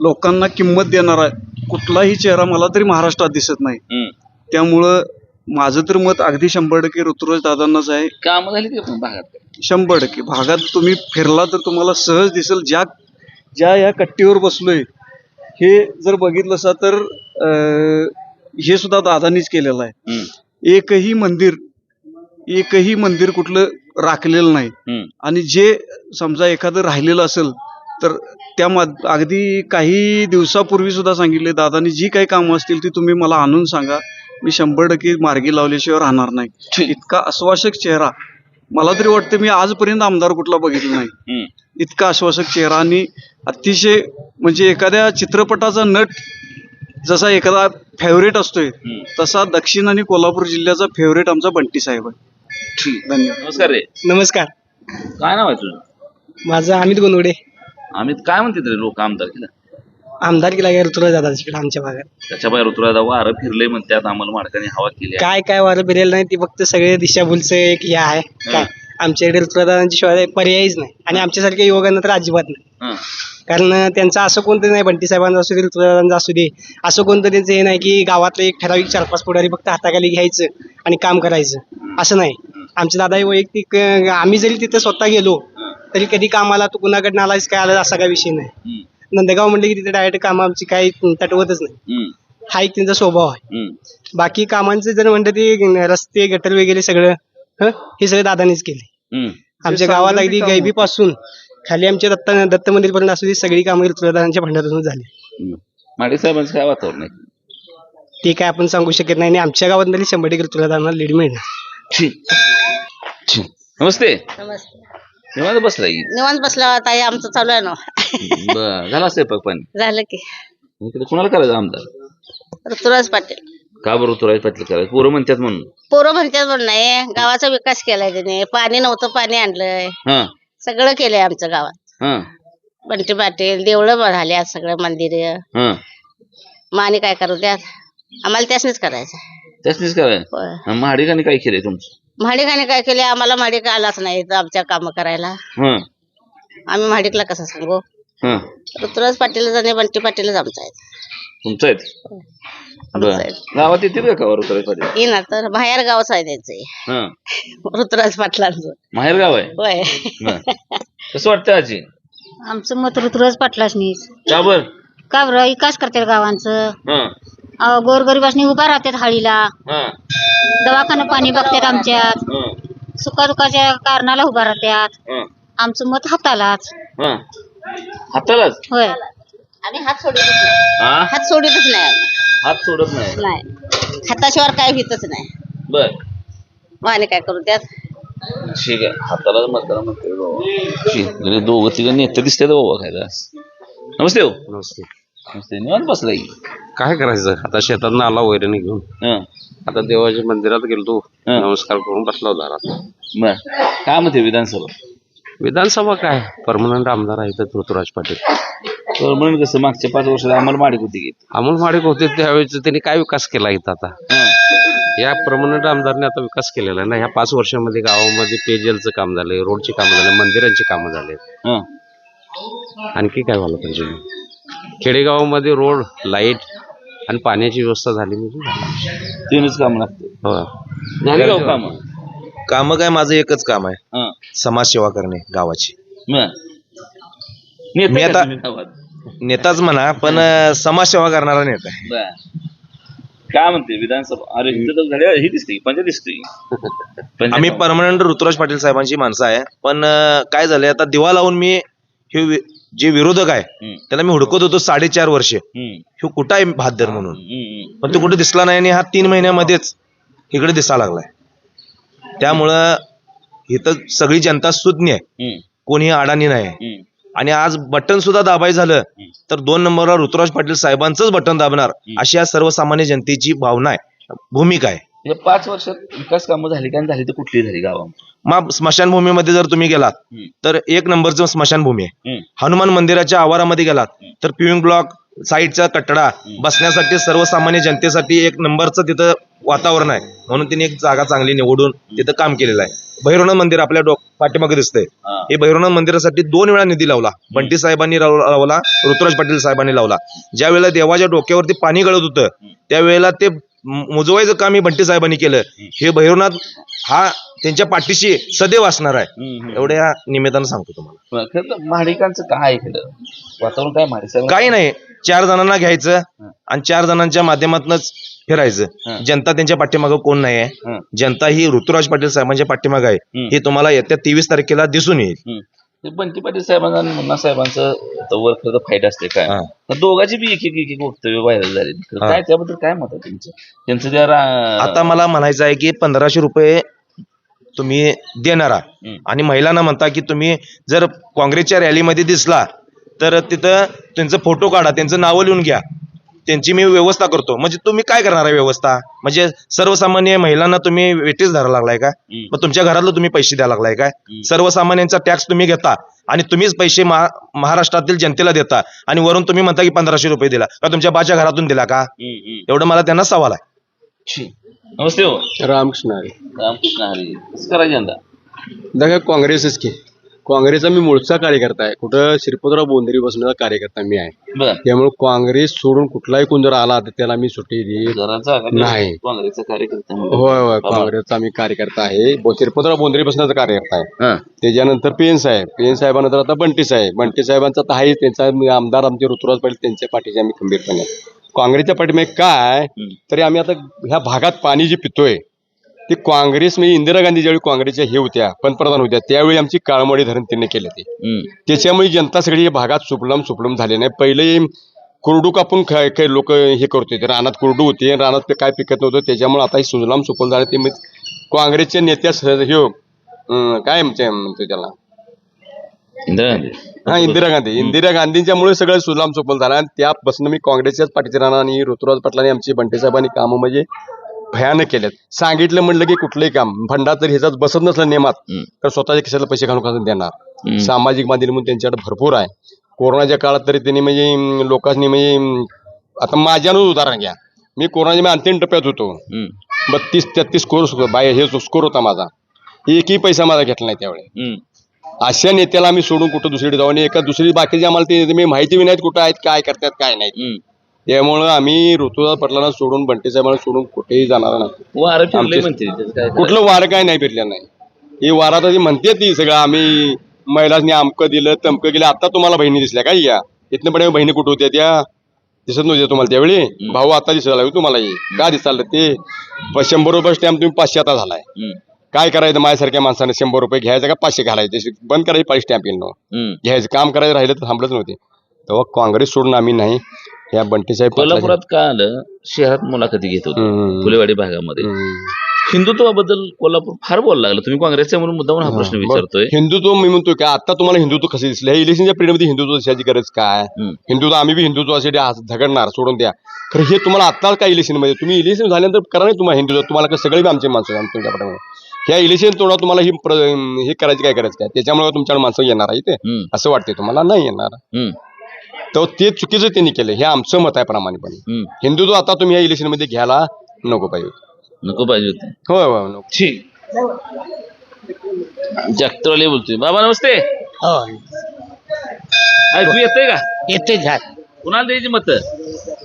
[SPEAKER 13] लोकांना किंमत देणारा कुठलाही चेहरा मला तरी महाराष्ट्रात दिसत नाही.
[SPEAKER 9] हं.
[SPEAKER 13] त्यामुळं माझं तर मत अगदी 100% ऋतुराज दादांनाच आहे.
[SPEAKER 9] कामं झाली की पण भागात?
[SPEAKER 13] 100% भागात तुम्ही फिरला तर तुम्हाला सहज दिसेल. ज्या या कट्टीवर बसलोय हे जर बघितलं असा तर हे सुद्धा दादानीच केलेलं आहे.
[SPEAKER 9] हं,
[SPEAKER 13] एकही मंदिर कुठलं राखलेलं नाही.
[SPEAKER 9] हं,
[SPEAKER 13] आणि जे समजा एखादं राहिलेलं असेल तर त्या अगदी काही दिवसापूर्वी सुद्धा सांगितले दादानी जी काही कामं असतील ती तुम्ही मला आणून सांगा, मी 100% मार्गी लावल्याशिवाय राहणार नाही. इतका आश्वासक चेहरा मला तरी वाटतं मी आजपर्यंत आमदार कुठला बघितला नाही.
[SPEAKER 9] हं.
[SPEAKER 13] इतका आश्वासक चेहरा आणि अतिशय म्हणजे एखाद्या चित्रपटाचा नट जसा एखादा फेवरेट असतोय तसा दक्षिण आणि कोल्हापूर जिल्ह्याचा फेवरेट आमचा बंटी साहेब आहे.
[SPEAKER 9] ठीक.
[SPEAKER 13] धन्यवाद.
[SPEAKER 9] नमस्कार रे.
[SPEAKER 2] नमस्कार.
[SPEAKER 9] काय नाव आहे तुझं?
[SPEAKER 2] माझं अमित गोंदवडे.
[SPEAKER 9] अमित काय म्हणते रे लोक आमदार केलं?
[SPEAKER 2] आमदारकीला काय ऋतुराज दादा तिकडे आमच्या भागात.
[SPEAKER 9] त्याच्या बाहेर ऋतुराज वारं फिरले म्हणतात, आम्हाला माडकाने हवा केली आहे.
[SPEAKER 2] काय वारं बिरेल नाही, ती फक्त सगळे दिशाभूलचं एक हे आहे. काय आमच्याकडे ऋतुराज दादांची शिवाय पर्यायच नाही आणि आमच्यासारख्या युवकांना तर अजिबात नाही.
[SPEAKER 9] हं,
[SPEAKER 2] कारण त्यांचं असं कोणतं नाही, बंटी साहेबांचं असू दे ऋतुराजांचं असू दे, असं कोणतं त्यांचं हे नाही की गावातलं एक ठराविक 4-5 पुढारी फक्त हाताखाली घ्यायचं आणि काम करायचं असं नाही. आमचे दादा हे वैयक्तिक आम्ही जरी तिथे स्वतः गेलो तरी कधी कामाला तू कुणाकडनं आलायस काय आला असा काही विषय नाही.
[SPEAKER 9] हं,
[SPEAKER 2] नंदगाव म्हणले की तिथे डायरेक्ट काम आमची काही तटवतच नाही.
[SPEAKER 9] हं,
[SPEAKER 2] हा एक त्यांचा स्वभाव आहे.
[SPEAKER 9] हं.
[SPEAKER 2] बाकी कामांचं जर म्हणतं ते रस्ते गटर वगैरे सगळं हे सगळं दादानीच केले.
[SPEAKER 9] हं.
[SPEAKER 2] आमच्या गावात अगदी गैबीपासून खाली आमच्या दत्त मंदिर पर्यंत असू दे सगळी कामं ऋतुराजांच्या भांड्यातून झाली.
[SPEAKER 9] माडिक साहेबांचं काय वातावरण आहे?
[SPEAKER 2] ते काय आपण सांगू शकत नाही आणि आमच्या गावात तरी 100% ऋतुराजांना लीड मिळणार.
[SPEAKER 9] ठीक. नमस्ते.
[SPEAKER 10] नमस्ते.
[SPEAKER 9] निवांत बसलाय?
[SPEAKER 10] निवांत बसला आता हे आमचं चालू आहे ना.
[SPEAKER 9] बर झाला स्वयंपाक पाणी?
[SPEAKER 10] झालं की.
[SPEAKER 9] इकडे कुणाला करायचं आमदार?
[SPEAKER 10] ऋतुराज पाटील.
[SPEAKER 9] का बरं ऋतुराज पाटील करायचं? पोरं म्हणतात म्हणून?
[SPEAKER 10] पोरं म्हणतात म्हणून नाही, गावाचा विकास केलाय त्याने. पाणी नव्हतं, पाणी आणलंय.
[SPEAKER 9] हं,
[SPEAKER 10] सगळं केलंय आमच्या गावात.
[SPEAKER 9] हं,
[SPEAKER 10] बंटी पाटील देवळं झाले सगळं मंदिर.
[SPEAKER 9] हं.
[SPEAKER 10] माने काय करू द्यात, आम्हाला त्यासनीच करायचं.
[SPEAKER 9] त्यासनीच करायचं. महाडिकाने काय केलंय तुमचं?
[SPEAKER 10] माडिकाने काय केले, आम्हाला माडिक आलाच नाही आमच्या काम करायला.
[SPEAKER 9] हं,
[SPEAKER 10] आम्ही माडिकला कसं सांगू.
[SPEAKER 9] हं.
[SPEAKER 10] ऋतुराज पाटीलच आणि बंटी पाटीलच आमचा आहे.
[SPEAKER 9] तुमचं आहेत बर गावात येते का ऋतुराज पाटील
[SPEAKER 10] येणार तर बाहेर गावच आहे त्यांचे
[SPEAKER 9] हं.
[SPEAKER 10] ऋतुराज पाटलांचं.
[SPEAKER 9] माहेर गाव आहे
[SPEAKER 10] होय.
[SPEAKER 9] बर कसं वाटतं आजी
[SPEAKER 14] आमचं मत ऋतुराज पाटलाच नाही
[SPEAKER 9] का बर
[SPEAKER 14] का बरं विकास करतात गावांचं.
[SPEAKER 9] हं.
[SPEAKER 14] गोरगरिबासनी उभा राहतात हाळीला.
[SPEAKER 9] हं.
[SPEAKER 14] दवाखाना पाणी बघतात आमच्यात.
[SPEAKER 9] हं.
[SPEAKER 14] सुखादुखाच्या कारणाला उभा राहतात.
[SPEAKER 9] हं.
[SPEAKER 14] आमचं मत हातालाच.
[SPEAKER 9] हं. हातालाच
[SPEAKER 14] होय.
[SPEAKER 10] आम्ही हात सोडतच नाही.
[SPEAKER 9] हा
[SPEAKER 10] हात सोडतच नाही.
[SPEAKER 9] हात सोडत नाही
[SPEAKER 10] नाही हाताशिवाय काय भीतच नाही.
[SPEAKER 9] बर
[SPEAKER 10] माने काय करू त्यात.
[SPEAKER 9] ठीक आहे हातालाच मतदान म्हणते बाबा दोघं तिघं नेते दिसते बाबा खायला नमस्ते हो
[SPEAKER 1] नमस्ते.
[SPEAKER 9] नमस्ते निवांत बसलाय
[SPEAKER 1] काय करायचं आता शेतात आला वैरण घेऊन
[SPEAKER 9] हं.
[SPEAKER 1] आता देवाच्या मंदिरात गेलतो
[SPEAKER 9] हं.
[SPEAKER 1] नमस्कार करून बसला दारात.
[SPEAKER 9] बर काय म्हणते विधानसभा
[SPEAKER 1] विधानसभा काय परमनंट आमदार आहेत ऋतुराज पाटील.
[SPEAKER 9] म्हणून कसं मागच्या 5 वर्षात आम्हाला माडिक होती की
[SPEAKER 1] अमोल माडिक होते त्यावेळेस त्यांनी काय विकास केला इथं आता.
[SPEAKER 9] हं.
[SPEAKER 1] या परमनंट आमदारने आता विकास केलेला आहे ना. ह्या 5 वर्षामध्ये गावामध्ये पेयजलचं काम झालंय, रोडची कामं झाले, मंदिरांची कामं झाले.
[SPEAKER 9] हं.
[SPEAKER 1] आणखी काय व्हायला पाहिजे. खेडेगावामध्ये रोड लाईट आणि पाण्याची व्यवस्था झाली म्हणजे झालं.
[SPEAKER 9] 3च काम लागते
[SPEAKER 1] हो.
[SPEAKER 9] झाली गाव काम
[SPEAKER 7] कामं काय माझं एकच काम आहे
[SPEAKER 9] हं.
[SPEAKER 7] समाजसेवा करणे गावाची.
[SPEAKER 9] बर
[SPEAKER 7] मी
[SPEAKER 9] नेते
[SPEAKER 7] आता-
[SPEAKER 9] का तुम्ही गावात?
[SPEAKER 7] नेताच म्हणा पण समाजसेवा करणारा नेता आहे.
[SPEAKER 9] बर काय म्हणते विधानसभा अरे इथं तर झाल्या ही दिसते पंचायत दिसते
[SPEAKER 7] आम्ही परमनंट ऋतुराज पाटील साहेबांची माणसं आहे पण काय झालंय आता दिवा लावून मी हे जे विरोधक आहे त्याला मी हुडकत होतो 4.5 वर्ष हे कुठं आहे भादर म्हणून पण तो कुठे दिसला नाही आणि हा 3 महिन्यामध्येच इकडे दिसायला लागलाय. त्यामुळं इथं सगळी जनता सुज्ञ आहे कोणी अडाणी नाही आणि आज बटन सुद्धा दाबाय झालं तर 2 नंबरला ऋतुराज पाटील साहेबांचंच बटन दाबणार अशी या सर्वसामान्य जनतेची भावना आहे भूमिका आहे.
[SPEAKER 9] 5 वर्षात विकास कामं झाली का झाली तर कुठली झाली गावात.
[SPEAKER 7] मग स्मशानभूमीमध्ये जर तुम्ही गेलात तर 1 नंबरचं स्मशानभूमी आहे. हनुमान मंदिराच्या आवारामध्ये गेलात तर पिविंग ब्लॉक साईडचा कट्टडा बसण्यासाठी सर्वसामान्य जनतेसाठी 1 नंबरचं तिथं वातावरण आहे म्हणून तिने एक जागा चांगली निवडून तिथं काम केलेलं आहे. भैरवनाथ मंदिर आपल्या पाठीमागे दिसतंय हे भैरवनाथ मंदिरासाठी 2 वेळा निधी लावला. बंटी साहेबांनी लावला, ऋतुराज पाटील साहेबांनी लावला. ज्या वेळेला देवाच्या डोक्यावरती पाणी गळत होतं त्यावेळेला ते मुजवायचं काम हे बंटी साहेबांनी केलं. हे भैरवनाथ हा त्यांच्या पाठीशी सदैव असणार आहे एवढ्या निमित्तानं सांगतो तुम्हाला.
[SPEAKER 9] खरं तर महाडिकांचं काय आहे खरं वातावरण काय महाडिक
[SPEAKER 7] काही नाही 4 जणांना घ्यायचं आणि 4 जणांच्या माध्यमातूनच फिरायचं. जनता त्यांच्या पाठीमागं कोण नाही आहे. जनता ही ऋतुराज पाटील साहेबांच्या पाठीमागं आहे हे तुम्हाला येत्या 23 तारखेला दिसून येईल.
[SPEAKER 9] बंटी पाटील साहेबांचा आणि मुन्ना साहेबांचं वर खरं फाईट असते काय तर दोघांची बी एक वक्तव्य व्हायरल झाले काय त्याबद्दल काय मत आहे तुमचं त्यांचं जरा
[SPEAKER 7] आता मला म्हणायचं आहे की 1500 रुपये तुम्ही देणारा आणि महिलांना म्हणता की तुम्ही जर काँग्रेसच्या रॅलीमध्ये दिसला तर तिथं त्यांचा फोटो काढा त्यांचं नावं लिहून घ्या त्यांची मी व्यवस्था करतो. म्हणजे तुम्ही काय करणार आहे व्यवस्था म्हणजे सर्वसामान्य महिलांना तुम्ही वेटीस धरायला लागलाय का. मग तुमच्या घरातलं तुम्ही पैसे द्यायला लागलाय काय. सर्वसामान्यांचा टॅक्स तुम्ही घेता आणि तुम्हीच पैसे महाराष्ट्रातील जनतेला देता आणि वरून तुम्ही म्हणता की 1500 रुपये दिला का तुमच्या बाच्या घरातून दिला का. एवढं मला त्यांना सवाल आहे.
[SPEAKER 9] नमस्ते हो
[SPEAKER 1] रामकृष्ण हरी.
[SPEAKER 9] रामकृष्ण हरी कसं करायचं यंदा
[SPEAKER 1] दादा काँग्रेसच की काँग्रेसचा मी मूळचा कार्यकर्ता आहे. कुठं श्रीपतराव बोंदेरी बसण्याचा कार्यकर्ता मी आहे. त्यामुळे काँग्रेस सोडून कुठलाही कोण जर आला तर त्याला मी सुट्टी देत नाही.
[SPEAKER 9] काँग्रेसचा कार्यकर्ता
[SPEAKER 1] होय होय काँग्रेसचा मी कार्यकर्ता आहे. श्रीपतराव बोंदेरी बसण्याचा कार्यकर्ता आहे. त्याच्यानंतर पीएन साहेबानंतर आता बंटी साहेबांचा तर आहे त्यांचा आमदार आमचे ऋतुराज पाटील त्यांच्या पाठीशी आम्ही खंबीरपणे काँग्रेसच्या पाठीमागे काय तरी आम्ही आता ह्या भागात पाणी जे पितोय ते काँग्रेस म्हणजे इंदिरा गांधी ज्यावेळी काँग्रेसच्या हे होत्या पंतप्रधान होत्या त्यावेळी आमची काळमडी धरण त्यांनी केले ते त्याच्यामुळे जनता सगळी या भागात सुपलम झाले नाही. पहिले कोरडू कापून काही लोक हे करतोय रानात कोरडू होते रानात काय पिकत नव्हतं त्याच्यामुळे आता सुजलाम सुफल झाले. ते काँग्रेसच्या नेत्या हे काय म्हणतो त्याला इंदिरा गांधींच्यामुळे सगळं सुजलाम सुफल झालं आणि त्यापासून मी काँग्रेसच्याच पाठीचे राहणार आणि ऋतुराज पाटलांनी आमची बंटी साहेबांनी कामं म्हणजे भयानक केल्यात. सांगितलं म्हणलं की कुठलंही काम फंडात जर ह्याच्यात बसत नसलं नियमात तर स्वतःच्या खिशाला पैसे घालून देणार. सामाजिक माध्यम म्हणून त्यांच्याकडे भरपूर आहे. कोरोनाच्या काळात तरी त्यांनी म्हणजे लोकांनी म्हणजे आता माझ्यानंच उदाहरण घ्या मी कोरोनाच्या अंतिम टप्प्यात होतो 32-33 स्कोर हे स्कोर होता माझा. एकही पैसा माझा घेतला नाही त्यावेळी अशा नेत्याला आम्ही सोडून कुठं दुसरीकडे जाऊ आणि एका दुसरी बाकीचे आम्हाला ते नेते माहिती बी नाहीत कुठं आहेत, काय करतात काय नाही. त्यामुळं आम्ही ऋतुराज पाटलांना सोडून बंटी साहेबांना सोडून कुठेही जाणार नाही.
[SPEAKER 9] वारं फिरले
[SPEAKER 1] आमचे-
[SPEAKER 9] म्हणते त्याचं काय
[SPEAKER 1] कुठलं वारं काय नाही फिरलं नाही. ही वारात ती म्हणते ती सगळं आम्ही महिलांनी अमकं दिलं तमकं गेलं. आता तुम्हाला बहिणी दिसल्या काय या इथनं पण बहिणी कुठं होत्या त्या दिसत नव्हत्या तुम्हाला त्यावेळी. भाऊ आता दिसायला लागले तुम्हाला का दिसायला ते 100 रुपये स्टॅम्प तुम्ही 500 आता झालाय. काय करायचं माझ्यासारख्या माणसाने 100 रुपये घ्यायचं का 500 घालायचे बंद करायची 5 स्टॅम्प येईल घ्यायचं काम करायचं राहिलं तर थांबलंच नव्हते. तेव्हा काँग्रेस सोडून आम्ही नाही या बंटी साहेब
[SPEAKER 9] कोल्हापुरात का आलं शहरात मुलाखती घेत होतो फुलेवाडी भागामध्ये हिंदुत्वाबद्दल कोल्हापूर फार बोलायला लागलं. तुम्ही काँग्रेसच्या म्हणून मुद्दामून हा प्रश्न विचारतोय.
[SPEAKER 1] हिंदुत्व मी म्हणतोय का आता तुम्हाला हिंदुत्व कसं दिसलं हे इलेक्शनच्या पिरियडमध्ये हिंदुत्व दिसायची गरज काय. हिंदुत्व आम्ही बी हिंदुत्वासाठी झगडणार सोडून द्या खरं हे तुम्हाला आता काय इलेक्शनमध्ये तुम्ही इलेक्शन झाल्यानंतर करा नाही तुम्हाला हिंदुत्व तुम्हाला सगळे बी आमचे माणसं तुमच्या पाठीमागे ह्या इलेक्शन तोडा तुम्हाला हे करायची काय करायचं काय त्याच्यामुळे तुमच्याकडे माणसं येणार आहे ते असं वाटतंय तुम्हाला नाही येणार. तर ते चुकीचं त्यांनी केलं हे आमचं मत आहे प्रामाणिकपणे. हिंदुत्व आता तुम्ही या इलेक्शन मध्ये घ्यायला नको पाहिजे
[SPEAKER 9] होते.
[SPEAKER 1] होय होय नको.
[SPEAKER 9] ठीक जगतवाले बोलतोय. बाबा नमस्ते. ऐकू येतंय का?
[SPEAKER 15] येते झाड
[SPEAKER 9] कुणाला द्यायची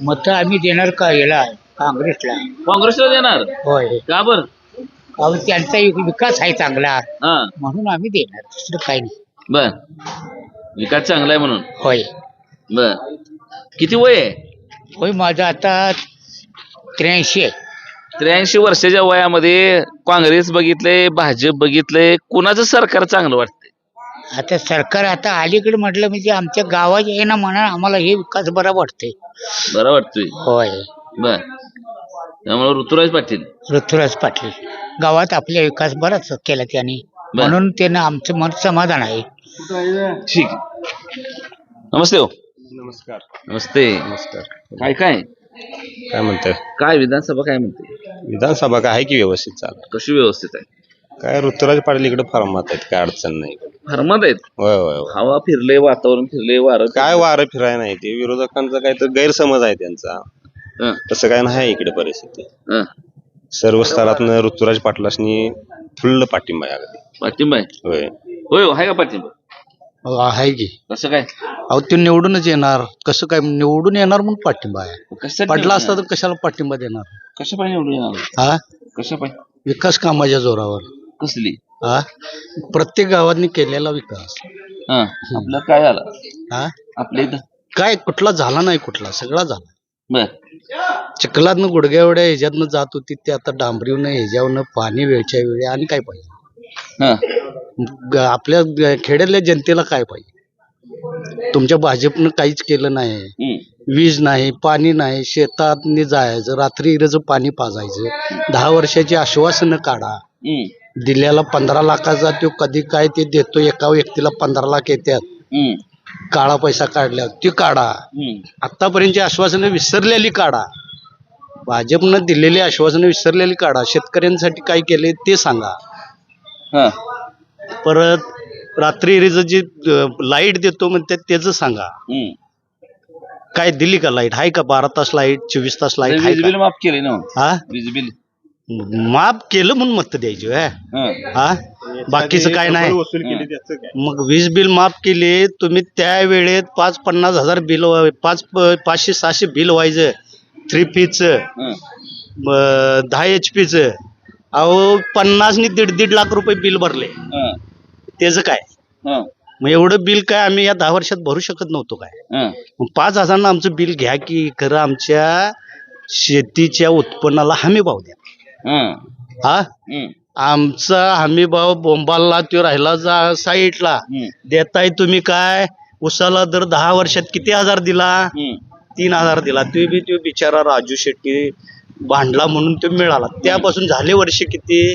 [SPEAKER 9] मत
[SPEAKER 15] आम्ही देणार का याला काँग्रेसला.
[SPEAKER 9] काँग्रेसला देणार?
[SPEAKER 15] होय.
[SPEAKER 9] का बर?
[SPEAKER 15] अहो त्यांचा विकास आहे चांगला म्हणून आम्ही देणार दुसरं काही नाही.
[SPEAKER 9] बर विकास चांगला आहे म्हणून.
[SPEAKER 15] होय.
[SPEAKER 9] बर किती वय आहे?
[SPEAKER 15] होय माझं आता 83 आहे.
[SPEAKER 9] 83 वर्षाच्या वयामध्ये काँग्रेस बघितले भाजप बघितले कुणाचं सरकार चांगलं वाटतंय?
[SPEAKER 15] आता सरकार आता अलीकडे म्हटलं म्हणजे आमच्या गावात आहे ना म्हणा आम्हाला हे विकास बरा वाटतोय.
[SPEAKER 9] बरं वाटतोय.
[SPEAKER 15] होय.
[SPEAKER 9] बर त्यामुळे ऋतुराज पाटील
[SPEAKER 15] गावात आपला विकास बराच केला त्यांनी म्हणून त्यांना आमचं मन समाधान आहे.
[SPEAKER 9] ठीक. नमस्ते हो.
[SPEAKER 1] नमस्कार.
[SPEAKER 9] नमस्ते.
[SPEAKER 1] नमस्कार.
[SPEAKER 9] काय
[SPEAKER 1] म्हणताय
[SPEAKER 9] काय विधानसभा काय म्हणते?
[SPEAKER 1] विधानसभा काय आहे की व्यवस्थित चालू
[SPEAKER 9] कशी व्यवस्थित आहे?
[SPEAKER 1] काय ऋतुराज पाटील इकडे फार्मात आहेत काय अडचण नाही.
[SPEAKER 9] फर्मात आहेत.
[SPEAKER 1] होय होय
[SPEAKER 9] हवा फिरले वातावरण फिरले वारं
[SPEAKER 1] काय वारं फिराय नाही ते विरोधकांचा काय तर गैरसमज आहे त्यांचा. तसं काय नाही इकडे परिस्थिती. सर्व स्तरातनं ऋतुराज पाटलांनी फुल्ल पाठिंबा आहे अगदी.
[SPEAKER 9] पाठिंबा आहे?
[SPEAKER 1] होय
[SPEAKER 9] होय आहे का पाठिंबा?
[SPEAKER 12] आहे की.
[SPEAKER 9] कसं काय?
[SPEAKER 12] अहो ते निवडूनच येणार कसं काय निवडून येणार म्हणून पाठिंबा आहे.
[SPEAKER 9] कशासाठी
[SPEAKER 12] पडला असता तर कशाला पाठिंबा देणार.
[SPEAKER 9] कशा पाहिजे निवडून येणार?
[SPEAKER 12] हा
[SPEAKER 9] कशा पाहिजे?
[SPEAKER 12] विकास कामाच्या जोरावर.
[SPEAKER 9] कसली?
[SPEAKER 12] हा प्रत्येक गावांनी केलेला विकास.
[SPEAKER 9] आपलं काय झालं?
[SPEAKER 12] हा
[SPEAKER 9] आपल्या इथं
[SPEAKER 12] काय कुठला झाला नाही कुठला सगळा झाला.
[SPEAKER 9] बर
[SPEAKER 12] चिखलातनं गुडघ्या एवढ्या ह्याच्यातनं जात होती ते आता डांबरीवनं ह्याच्यावरनं पाणी वेळच्या वेळी आणि काय पाहिजे. आपल्या खेड्यातल्या जनतेला काय पाहिजे. तुमच्या भाजपनं काहीच केलं नाही. वीज नाही पाणी नाही शेतात जायचं रात्री इरचं पाणी पाजायचं 10 वर्षाची आश्वासनं काढा. दिल्याला 15 लाखाचा तो कधी काय ते देतो एका व्यक्तीला 15 लाख येतात काळा पैसा काढल्या ती काढा. आतापर्यंतची आश्वासनं विसरलेली काढा. भाजपनं दिलेली आश्वासनं विसरलेली काढा. शेतकऱ्यांसाठी काय केले ते सांगा. परत रात्री जी लाईट देतो म्हणते त्याच सांगा. काय दिली का लाईट? आहे का 12 तास लाईट 24 तास लाईट?
[SPEAKER 9] वीज बिल माफ केले ना?
[SPEAKER 12] हा
[SPEAKER 9] वीज बिल
[SPEAKER 12] माफ केलं म्हणून मत द्यायची. हा बाकीचं काय नाही. मग वीज बिल माफ केले तुम्ही त्या वेळेत 5-50 हजार बिल 500-600 बिल व्हायचं 3Pचं 10 HPचं. अहो 50 नि 1.5 लाख रुपये बिल भरले त्याचं काय. मग एवढं बिल काय आम्ही या 10 वर्षात भरू शकत नव्हतो काय. 5,000 आमचं बिल घ्या की खरं आमच्या शेतीच्या उत्पन्नाला हमी भाव द्या. हा आमचा हमी भाव बोंबालला तो राहिला साईडला देताय तुम्ही. काय उसाला दर 10 वर्षात किती हजार दिला? 3,000 दिला. तो बिचारा राजू शेट्टी भांडला म्हणून तो मिळाला. त्यापासून झाले वर्ष किती.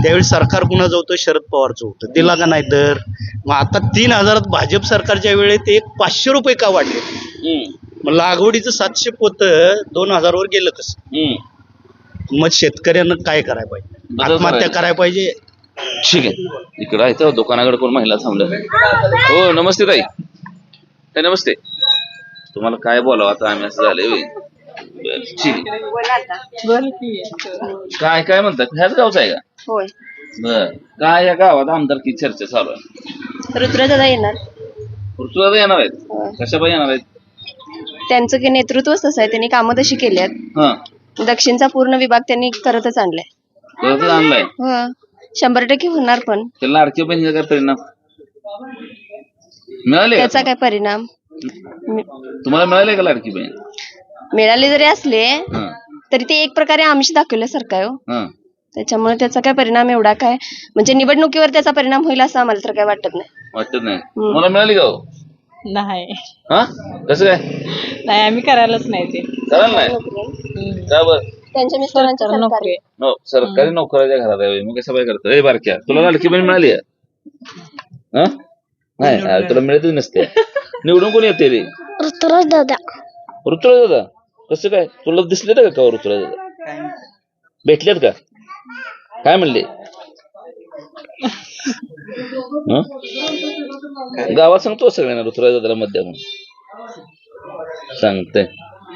[SPEAKER 12] त्यावेळी सरकार कुणाचं होतं? शरद पवारचं होतं. दिला का नाही दर. मग आता 3,000 भाजप सरकारच्या वेळेत 500 रुपये का वाढले? मग लागवडीचं 700 पोत 2,000 वर गेलं कसं? मग शेतकऱ्यांना काय करायला पाहिजे? आत्महत्या करायला पाहिजे.
[SPEAKER 9] ठीक आहे. इकडं आहे तर दुकानाकडे कोण महिला थांबल्या. हो नमस्ते ताई. नमस्ते. तुम्हाला काय बोलावं आता आम्ही असं झाले. ठीक आहे. काय काय म्हणतात ह्याच गावचं आहे का?
[SPEAKER 16] होय.
[SPEAKER 9] बर काय या गावात आमदारकी चर्चा चालू आहे?
[SPEAKER 16] ऋतुराजदादा येणार.
[SPEAKER 9] ऋतुराज येणार आहेत? कशापाई येणार आहेत?
[SPEAKER 16] त्यांचं की नेतृत्वच तसं आहे, त्यांनी कामं तशी केली आहेत.
[SPEAKER 9] हा
[SPEAKER 16] दक्षिणचा पूर्ण विभाग त्यांनी करतच आणलाय.
[SPEAKER 9] परत आणलाय.
[SPEAKER 16] हो 100% होणार. पण
[SPEAKER 9] त्याला लाडकी बहिणीचा काय परिणाम मिळाले का?
[SPEAKER 16] त्याचा काय परिणाम
[SPEAKER 9] तुम्हाला मिळाले का लाडकी बहीण?
[SPEAKER 16] मिळाले जरी असले
[SPEAKER 9] हा,
[SPEAKER 16] तरी ते एक प्रकारे आमिष दाखवल्यासारखं आहे हो.
[SPEAKER 9] हा.
[SPEAKER 16] त्याच्यामुळे त्याचा काय परिणाम एवढा काय म्हणजे निवडणुकीवर त्याचा परिणाम होईल असं आम्हाला तर काय वाटत नाही.
[SPEAKER 9] वाटत नाही मला मिळाली का हो?
[SPEAKER 17] नाही
[SPEAKER 9] हा कसं काय
[SPEAKER 17] नाही आम्ही करायलाच नाही ते
[SPEAKER 9] करायला नाही का बर?
[SPEAKER 16] त्यांच्या मिस्टरांच्या सरकारी
[SPEAKER 9] हो सरकारी नोकराच्या घरात आहे मग कसं काय करतं? ए बारक्या तुला लाडकी बहीण मिळाली आहे? हा नाही अरे तुला मिळतच नसते. निवडून कोणी येते रे?
[SPEAKER 14] ऋतुराज दादा.
[SPEAKER 9] ऋतुराज दादा कसं काय तुला दिसले का ऋतुराज दादा? भेटलेत का? काय म्हणले? हं? गावात सांगतो सगळ्यांना ऋतुराज दादाला मत द्या म्हणून सांगते.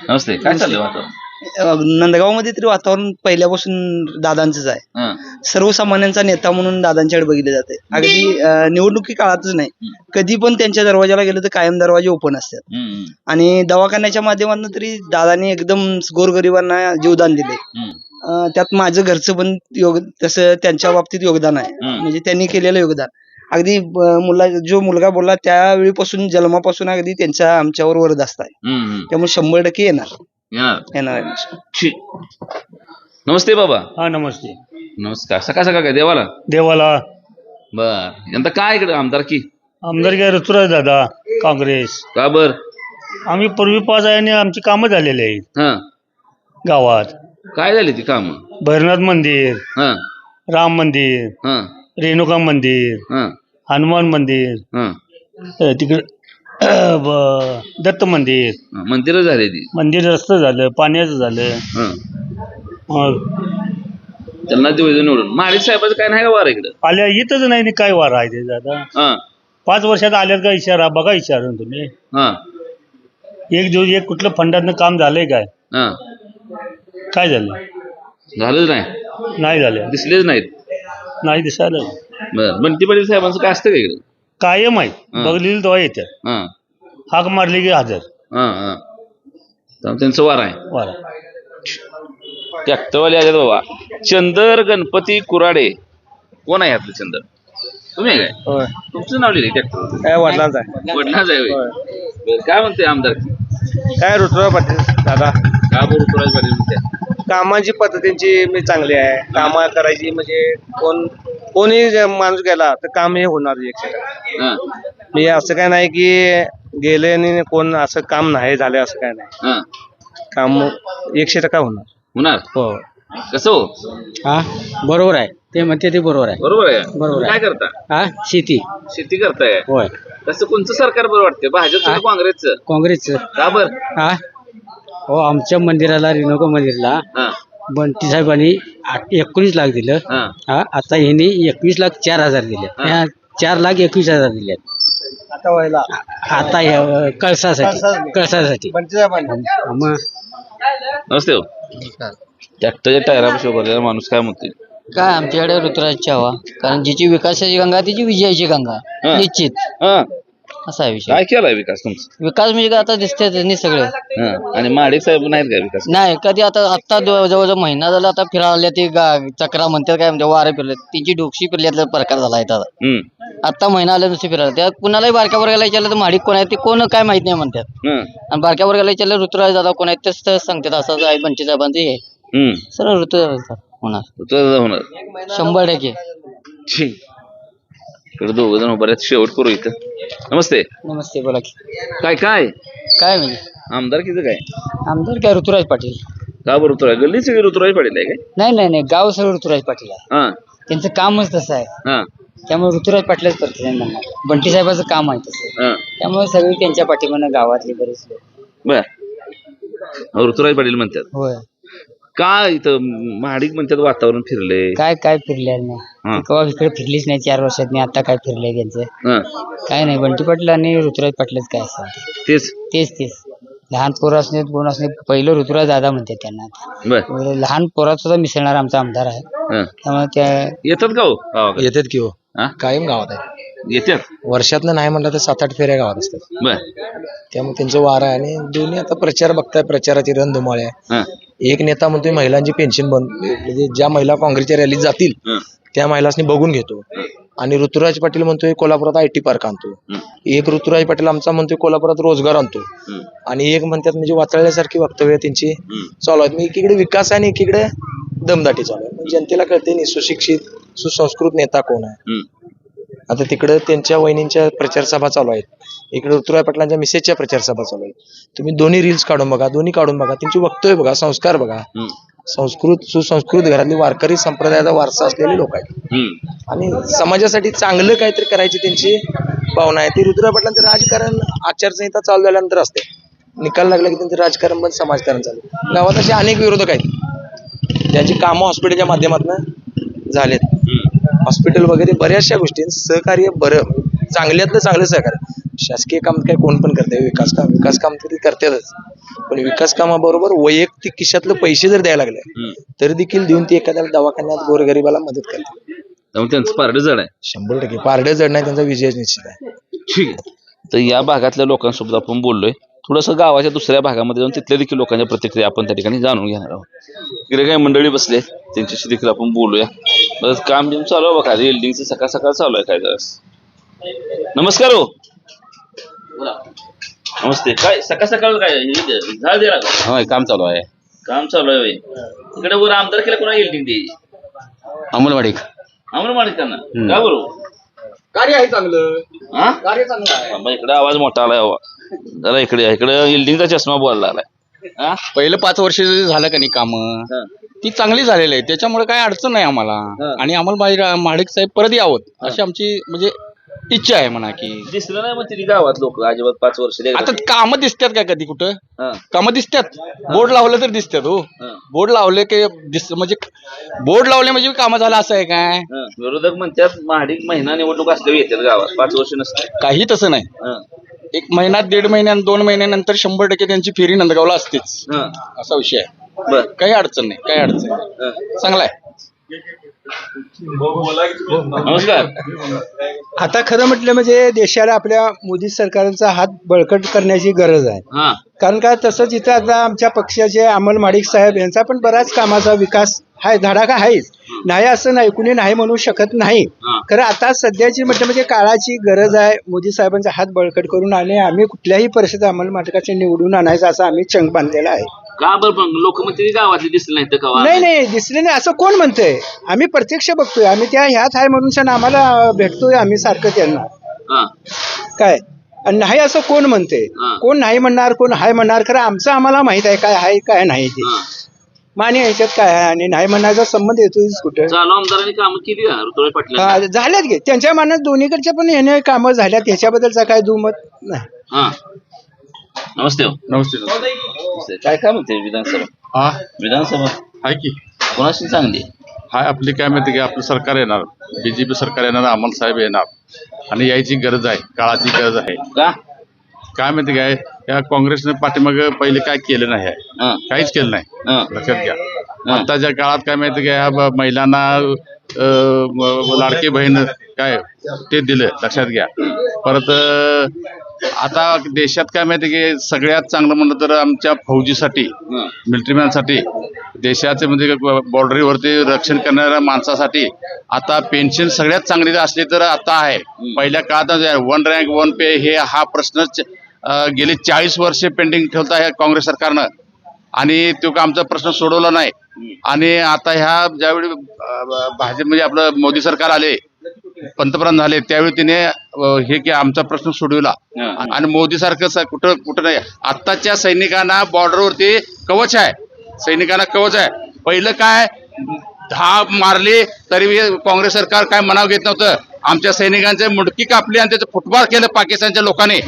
[SPEAKER 9] नमस्ते काय चाललंय वातावरण?
[SPEAKER 12] नंदगावमध्ये तरी वातावरण पहिल्यापासून दादांचंच आहे.
[SPEAKER 9] हं,
[SPEAKER 12] सर्वसामान्यांचा नेता म्हणून दादांच्याकडे बघितले जाते. अगदी निवडणुकी काळातच नाही, कधी पण त्यांच्या दरवाजाला गेलं तर कायम दरवाजे ओपन असतात.
[SPEAKER 9] हं,
[SPEAKER 12] आणि दवाखान्याच्या माध्यमातून तरी दादांनी एकदम गोरगरिबांना जीवदान दिले.
[SPEAKER 9] हं,
[SPEAKER 12] त्यात माझं घरचं पण तसं त्यांच्या बाबतीत योगदान आहे. म्हणजे त्यांनी केलेलं योगदान अगदी जो मुलगा बोलला त्यावेळीपासून जन्मापासून अगदी त्यांचा आमच्यावर वरदहस्त आहे.
[SPEAKER 9] हं.
[SPEAKER 12] त्यामुळे 100% येणार.
[SPEAKER 9] येणार. ठीक. नमस्ते बाबा.
[SPEAKER 3] हा नमस्ते.
[SPEAKER 9] नमस्कार. सकाळ सकाळ काय देवाला
[SPEAKER 3] देवाला
[SPEAKER 9] बर यंदा काय इकडे आमदारकी?
[SPEAKER 3] आमदार काय ऋतुराज दादा काँग्रेस.
[SPEAKER 9] का बर?
[SPEAKER 3] आम्ही पूर्वी 5 आहे आमची कामं झालेली आहेत
[SPEAKER 9] हा
[SPEAKER 3] गावात.
[SPEAKER 9] काय झाली ती काम?
[SPEAKER 3] भैरवनाथ मंदिर,
[SPEAKER 9] हा
[SPEAKER 3] राम मंदिर,
[SPEAKER 9] हा
[SPEAKER 3] रेणुका मंदिर,
[SPEAKER 9] हा
[SPEAKER 3] हनुमान मंदिर,
[SPEAKER 9] हा
[SPEAKER 3] तिकडे दत्त मंदिर,
[SPEAKER 9] मंदिर झाली ती.
[SPEAKER 3] मंदिर रस्तं झालं, पाण्याचं झालं.
[SPEAKER 9] हा
[SPEAKER 3] मग
[SPEAKER 9] त्यांना दिवस निवडून माळी साहेबाचं काय नाही का वार इकडं?
[SPEAKER 3] आल्या येतच नाही काय वार आहे ते दादा.
[SPEAKER 9] हा
[SPEAKER 3] 5 वर्षात आल्यात का इशारा बघा विचारून तुम्ही.
[SPEAKER 9] हा
[SPEAKER 3] एक दिवस एक कुठलं फंडातनं काम झालंय काय?
[SPEAKER 9] हा
[SPEAKER 3] काय झालं?
[SPEAKER 9] झालंच नाही.
[SPEAKER 3] नाही झालं.
[SPEAKER 9] दिसलेच नाहीत.
[SPEAKER 3] नाही दिसायला.
[SPEAKER 9] बर बंटी पाटील साहेबांचं काय असतं का इकडं?
[SPEAKER 3] कायम आहे बघलेली तेव्हा येतात.
[SPEAKER 9] हा
[SPEAKER 3] हाक मारली की हजर.
[SPEAKER 9] हा हा त्यामुळे त्यांचं वार आहे.
[SPEAKER 3] वार
[SPEAKER 9] ट्रॅक्टरवाले आले बाबा. चंदर गणपती कुराडे कोण आहे आपलं चंदर? तुम्ही आहे काय? तुमचं नाव लिहिले ट्रॅक्टर?
[SPEAKER 12] काय वडिलांचा आहे.
[SPEAKER 9] वडिलांच आहे होय. बरं, काय म्हणते आमदार?
[SPEAKER 12] काय ऋतुराज पाटील दादा
[SPEAKER 9] का बरं ऋतुराज पाटील म्हणते?
[SPEAKER 12] कामाची पद्धतींची मी चांगली आहे. कामं करायची म्हणजे कोणी माणूस गेला तर काम हे होणार 100%.
[SPEAKER 9] हा
[SPEAKER 12] मी असं काय नाही की गेले आणि कोण असं काम नाही झाले असं काय नाही.
[SPEAKER 9] हा
[SPEAKER 12] काम 100% होणार.
[SPEAKER 9] होणार.
[SPEAKER 12] हो
[SPEAKER 9] कसं हो?
[SPEAKER 12] हा बरोबर आहे ते म्हणते ते बरोबर आहे.
[SPEAKER 9] बरोबर आहे.
[SPEAKER 12] बरोबर आहे.
[SPEAKER 9] काय करता?
[SPEAKER 12] हा शेती
[SPEAKER 9] शेती करताय?
[SPEAKER 12] होय.
[SPEAKER 9] कसं कोणचं सरकार बरं वाटते? भाजपचं का काँग्रेसचं?
[SPEAKER 12] काँग्रेसचं.
[SPEAKER 9] का बरं?
[SPEAKER 12] हा हो आमच्या मंदिराला रेणुका मंदिरला
[SPEAKER 9] हा
[SPEAKER 12] बंटी साहेबांनी 19 लाख दिलं.
[SPEAKER 9] हा
[SPEAKER 12] हा आता ह्यांनी 21,04,000 दिले.
[SPEAKER 9] हा.
[SPEAKER 12] 4,21,000 दिले आता व्हायला. आता कळसासाठी मग
[SPEAKER 9] नमस्ते हो. ट्रॅक्टरच्या टायरापाशी उभारलेला माणूस काय म्हणते?
[SPEAKER 4] काय आमच्याकडे ऋतुराजची हवा, कारण जिची विकासाची गंगा तिची विजयाची गंगा
[SPEAKER 9] हा.
[SPEAKER 4] निश्चित
[SPEAKER 9] हा
[SPEAKER 4] असा आहे विषय.
[SPEAKER 9] काय केलाय विकास तुमचा?
[SPEAKER 4] विकास म्हणजे काय आता दिसते त्यांनी सगळे.
[SPEAKER 9] हा. आणि माडिक साहेब नाहीत काय विकास?
[SPEAKER 4] नाही कधी आता जवळजवळ महिना झाला आता फिरायला ते चक्रा म्हणतात काय म्हणजे वारे फिरले तिची डोक्षी फिरल्यातला प्रकार झाला आहे आता. आता महिना आल्या नुसते फिरायला त्यात कुणालाही बारक्या वर्गाला विचारलं तर माडिक कोण आहे ते कोण काय माहित नाही म्हणतात. आणि बारक्या वर्गाला विचारलं ऋतुराज दादा कोण आहेत तेच सांगतात असं आहे बंटी साहेबांचं हे सर ऋतुराज होणार.
[SPEAKER 9] ऋतुराज होणार
[SPEAKER 4] 100%.
[SPEAKER 9] इकडे दोघ जण बऱ्याच शेवट करू इथं. नमस्ते.
[SPEAKER 4] नमस्ते बोला की.
[SPEAKER 9] काय काय
[SPEAKER 4] काय म्हणजे
[SPEAKER 9] आमदार किती काय?
[SPEAKER 4] आमदार काय ऋतुराज पाटील.
[SPEAKER 9] का बरं ऋतुराज? गल्ली सगळी ऋतुराज पाटील आहे काय?
[SPEAKER 4] नाही गाव सगळं ऋतुराज पाटील आहे.
[SPEAKER 9] हा
[SPEAKER 4] त्यांचं कामच तसं आहे.
[SPEAKER 9] हा
[SPEAKER 4] त्यामुळे ऋतुराज पाटीलच करते म्हणणार. बंटी साहेबाचं काम आहे तसं.
[SPEAKER 9] हा
[SPEAKER 4] त्यामुळे सगळी त्यांच्या पाठीमागं गावातले बरेच लोक.
[SPEAKER 9] बर ऋतुराज पाटील म्हणतात.
[SPEAKER 4] होय.
[SPEAKER 9] का इथं महाडिक म्हणतात वातावरण फिरले?
[SPEAKER 4] काय फिरलेलं नाही. कवा इकडे फिरलीच नाही 4 वर्षात नाही. आता काय फिरलंय त्यांचं काय नाही. बंटी पाटील आणि ऋतुराज पाटीलच काय असं
[SPEAKER 9] तेच
[SPEAKER 4] तेच
[SPEAKER 15] लहान पोरं असणे कोण असणे पहिलं ऋतुराज दादा म्हणते त्यांना
[SPEAKER 9] बर
[SPEAKER 15] लहान पोरात सुद्धा मिसळणार आमचा आमदार आहे त्यामुळे त्या
[SPEAKER 9] येतात का हो गावाकडे?
[SPEAKER 18] येतात की हो
[SPEAKER 9] हा?
[SPEAKER 18] कायम गावात आहे
[SPEAKER 9] येतात
[SPEAKER 18] वर्षातनं नाही म्हणलं तर 7-8 फेऱ्या गावात असतात
[SPEAKER 9] बर
[SPEAKER 18] त्यामुळे त्यांचं वार आहे आणि दोन्ही आता प्रचार बघताय प्रचाराची रणधुमाळी आहे
[SPEAKER 9] हा.
[SPEAKER 18] एक नेता म्हणतोय महिलांची पेन्शन बंद म्हणजे ज्या महिला काँग्रेसच्या रॅलीत जातील त्या महिलांनी बघून घेतो आणि ऋतुराज पाटील म्हणतोय कोल्हापुरात IT पार्क आणतो एक ऋतुराज पाटील आमचा म्हणतोय कोल्हापुरात रोजगार आणतो आणि एक म्हणतात म्हणजे वाचळल्यासारखी वक्तव्य त्यांची चालू आहेत. एकीकडे विकास आहे आणि एकीकडे दमदाटी चालू आहे. म्हणजे जनतेला कळते नाही सुशिक्षित सुसंस्कृत नेता कोण आहे. आता तिकडे त्यांच्या वहिनींच्या प्रचार सभा चालू आहेत इकडे ऋतुराज पाटलांच्या मिसेसच्या प्रचार सभा चालू आहेत. तुम्ही दोन्ही रील्स काढून बघा दोन्ही काढून बघा त्यांची वक्तव्य बघा संस्कार बघा सुसंस्कृत घरातली वारकरी संप्रदायाचा वारसा असलेले लोक आहेत आणि समाजासाठी चांगलं काहीतरी करायची त्यांची भावना आहे. ती ऋतुराज पाटलांचं राजकारण आचारसंहिता चालू झाल्यानंतर असते निकाल लागला की त्यांचं राजकारण पण समाजकारण चालू गावात असे अनेक विरोधक आहेत त्यांची कामं हॉस्पिटलच्या माध्यमातून झालेत हॉस्पिटल वगैरे बऱ्याचशा गोष्टी सहकार्य बरं चांगल्यातलं चांगलं सहकार्य शासकीय काम काय कोण पण करते विकास काम तरी करतातच पण विकास कामाबरोबर वैयक्तिक खिशातले पैसे जर द्यायला लागले तरी देखील देऊन ती एखाद्याला दवाखान्यात गोरगरिबाला मदत करते
[SPEAKER 9] त्यामुळे त्यांचं पारडं जड आहे
[SPEAKER 18] 100% पारडे जड नाही त्यांचा विजय निश्चित आहे.
[SPEAKER 9] ठीक आहे तर या भागातल्या लोकांसोबत आपण बोललोय थोडंसं गावाच्या दुसऱ्या भागामध्ये जाऊन तिथल्या देखील लोकांच्या प्रतिक्रिया आपण त्या ठिकाणी जाणून घेणार आहोत. इकडे काही मंडळी बसले त्यांच्याशी देखील आपण बोलूया. बरं काम बिम चालू आहे बघा वेल्डिंगचं सकाळ सकाळ चालू आहे काय दिवस. नमस्कार हो नमस्ते काय सकाळ सकाळ काय झाड दिला का?
[SPEAKER 19] होय काम चालू आहे
[SPEAKER 9] काम चालू आहे इकडे वर आमदार केलं कोणा वेल्डिंग द्यायची
[SPEAKER 19] अंमलवाडी
[SPEAKER 9] माणिकांना का बरोबर
[SPEAKER 12] कार्य आहे चांगलं
[SPEAKER 9] हा
[SPEAKER 12] कार्य चांगलं आहे.
[SPEAKER 9] इकडे आवाज मोठा आलाय जरा इकडे वेल्डिंगचा चष्मा बोलायला आलाय.
[SPEAKER 19] पहिलं 5 वर्ष झालं का नाही काम ती चांगली झालेली आहे त्याच्यामुळे काही अडचण नाही आम्हाला आणि आम्हाला महाडिक साहेब परत यावं अशी आमची म्हणजे इच्छा आहे म्हणा की
[SPEAKER 9] दिसलं नाही मग तिथे गावात लोक अजिबात 5 वर्ष
[SPEAKER 19] आता कामं दिसतात का कधी कुठं कामं दिसतात बोर्ड लावलं तर दिसतात हो बोर्ड लावले की म्हणजे बोर्ड लावले म्हणजे कामं झालं असं आहे काय
[SPEAKER 9] विरोधक म्हणतात महाडिक महिना निवडणूक असल्यावर येतात गावात 5 वर्ष नसते
[SPEAKER 19] काही तसं नाही 1 महिना 1.5 महिन्यात 2 महिन्यानंतर 100% त्यांची फेरी नंदगावला असतेच असा विषय आहे. काही अडचण नाही काही अडचण नाही चांगला आहे.
[SPEAKER 9] नमस्कार.
[SPEAKER 12] आता खरं म्हटलं म्हणजे देशाला आपल्या मोदी सरकारचा हात बळकट करण्याची गरज आहे कारण का तसंच इथं आता आमच्या पक्षाचे अमल माडिक साहेब यांचा पण बराच कामाचा विकास आहे धडाका आहेच नाही असं नाही कुणी नाही म्हणू शकत नाही खरं आता सध्याची म्हटलं म्हणजे काळाची गरज आहे मोदी साहेबांचा हात बळकट करून आणि आम्ही कुठल्याही परिस्थितीत अमल माडिकाचे निवडून आणायचं असं आम्ही चंग बांधलेला आहे.
[SPEAKER 9] का बरं पण लोक म्हणते गावातले दिसले नाही तर का
[SPEAKER 12] नाही दिसले नाही असं कोण म्हणतंय आम्ही प्रत्यक्ष बघतोय आम्ही त्या ह्यात आहे म्हणून सण आम्हाला भेटतोय आम्ही सारखं त्यांना काय आणि नाही असं कोण म्हणते कोण नाही म्हणणार कोण हाय म्हणणार खरं आमचं आम्हाला माहित आहे काय आहे काय नाही ते माने ह्याच्यात काय आहे आणि नाही म्हणण्याचा संबंध येतोच कुठं
[SPEAKER 9] चालू आमदारांनी कामं केली का ऋतुराज पाटील
[SPEAKER 12] झाल्यात गे त्यांच्या मनात दोन्हीकडच्या पण याने कामं झाल्यात ह्याच्याबद्दलचा काय दुमत नाही.
[SPEAKER 9] नमस्ते नमस्ते काय काय म्हणते विधानसभा
[SPEAKER 20] आहे की
[SPEAKER 9] कोणाशी चांगली
[SPEAKER 20] हाय आपली काय माहिती की आपलं सरकार येणार BJP सरकार येणार अमल साहेब येणार आणि यायची गरज आहे काळाची गरज आहे
[SPEAKER 9] का
[SPEAKER 20] काय माहिती काय या काँग्रेसने पाठीमाग पहिले काय केलं नाही आहे काहीच केलं नाही लक्षात घ्या आताच्या काळात काय माहिती काय ह्या महिलांना लाडकी बहीण काय ते दिलं लक्षात घ्या परत आता देशात काय माहिती की सगळ्यात चांगलं म्हणलं तर आमच्या फौजीसाठी मिलिटरीमॅनसाठी देशाचे म्हणजे बॉर्डरीवरती रक्षण करणाऱ्या माणसासाठी आता पेन्शन सगळ्यात चांगली असली तर आता आहे पहिल्या काळात 1 रँक 1 पे हे हा प्रश्नच गेली 40 वर्षे पेंडिंग ठेवता ह्या काँग्रेस सरकारनं आणि तो आमचा प्रश्न सोडवला नाही आणि आता ह्या ज्यावेळी भाजप म्हणजे आपलं मोदी सरकार आले पंतप्रधान झाले त्यावेळी तिने हे की आमचा प्रश्न सोडविला आणि मोदी सारखं कुठं नाही आत्ताच्या सैनिकांना बॉर्डरवरती कवच आहे सैनिकांना कवच आहे पहिलं काय 10 मारली तरी काँग्रेस सरकार काय मनाव घेत नव्हतं आमच्या सैनिकांचे मुंडकी कापली आणि त्याचं फुटबॉल केलं पाकिस्तानच्या लोकांनी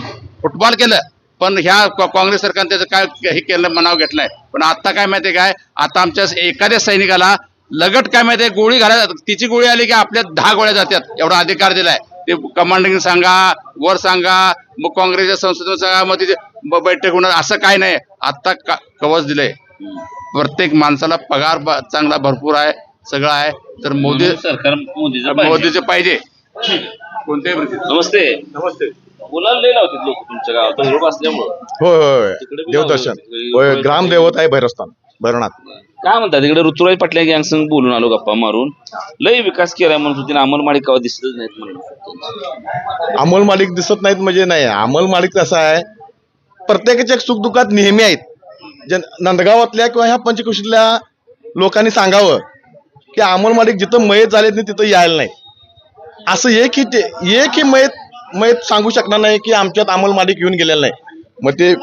[SPEAKER 20] फुटबॉल केलं पण ह्या काँग्रेस सरकारने त्याचं काय हे केलं मनाव घेतलंय पण आता काय माहितीये काय आता आमच्या एखाद्या सैनिकाला लगट काय माहितीये गोळी घाला तिची गोळी आली की आपल्या 10 गोळ्या जातात एवढा अधिकार दिलाय ते कमांडिंग सांगा वर सांगा मग काँग्रेसच्या संसदेवर सांगा मग तिथे बैठक होणार असं काय नाही. आता कवच दिलंय, प्रत्येक माणसाला पगार चांगला भरपूर आहे, सगळं आहे. तर मोदी
[SPEAKER 9] सरकार
[SPEAKER 20] मोदीचे पाहिजे कोणत्याही परिस्थितीत.
[SPEAKER 9] नमस्ते. नमस्ते. बोलायला लय लावतात लोक तुमच्या गावात ग्रुप असल्यामुळं.
[SPEAKER 5] होय होय देवदर्शन होय, ग्रामदेवत आहे भैरवस्थान भैरवनाथ.
[SPEAKER 9] काय म्हणतात तिकडे ऋतुराज पाटल्या गँग संग बोलून आलो गप्पा मारून. लय विकास केलाय म्हणत होती, अमल माडिक गावात दिसतच नाहीत म्हणून.
[SPEAKER 5] अमोल माडिक दिसत नाहीत म्हणजे नाही, अमोल माडिक कसं आहे, प्रत्येकाच्या सुखदुःखात नेहमी आहेत. नंदगावातल्या किंवा ह्या पंचकृषीतल्या लोकांनी सांगावं की अमोल माडिक जिथं मयत झालेत नाही तिथं यायला नाही. असं एकही मयत सांगू शकणार नाही की आमच्यात अमोल माडिक येऊन गेलेला नाही. मग ते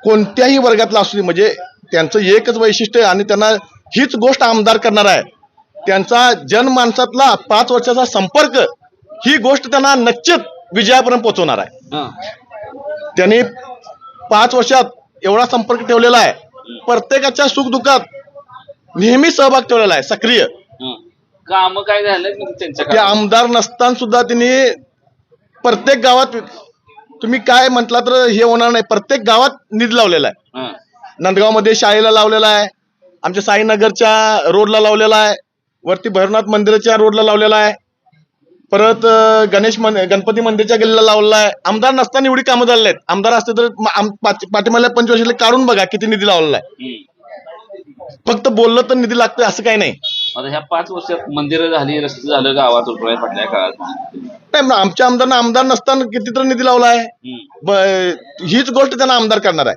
[SPEAKER 5] कोणत्याही वर्गातला असू दे, म्हणजे त्यांचं एकच वैशिष्ट्य आहे आणि त्यांना हीच गोष्ट आमदार करणार आहे. त्यांचा जनमानसातला 5 वर्षाचा संपर्क, ही गोष्ट त्यांना निश्चित विजयापर्यंत पोहोचवणार आहे. त्यांनी 5 वर्षात एवढा संपर्क ठेवलेला आहे, प्रत्येकाच्या सुखदुःखात नेहमी सहभाग ठेवलेला आहे, सक्रिय.
[SPEAKER 9] काम काय झालं त्यांच्या
[SPEAKER 5] ते आमदार नसताना सुद्धा त्यांनी प्रत्येक गावात, तुम्ही काय म्हटला तर हे होणार नाही, प्रत्येक गावात निधी लावलेला आहे. नंदगावमध्ये शाळेला लावलेला आहे, आमच्या साईनगरच्या रोडला लावलेला आहे, वरती भैरवनाथ मंदिराच्या रोडला लावलेला आहे, परत गणपती मंदिरच्या गल्लीला लावलेला आहे. आमदार नसताना एवढी कामं झालेली आहेत. आमदार असते तर पाठीमागल्या 5 वर्षाला काढून बघा किती निधी लावलेला आहे. फक्त बोललं तर निधी लागतोय असं काही नाही.
[SPEAKER 9] आता ह्या 5 वर्षात मंदिरं झाली, रस्ते झालं गावात ऋतुराज पाटल्या काळात.
[SPEAKER 5] नाही, आमच्या आमदारांना आमदार नसताना किती तर निधी लावला आहे. हीच गोष्ट त्यांना आमदार करणार आहे.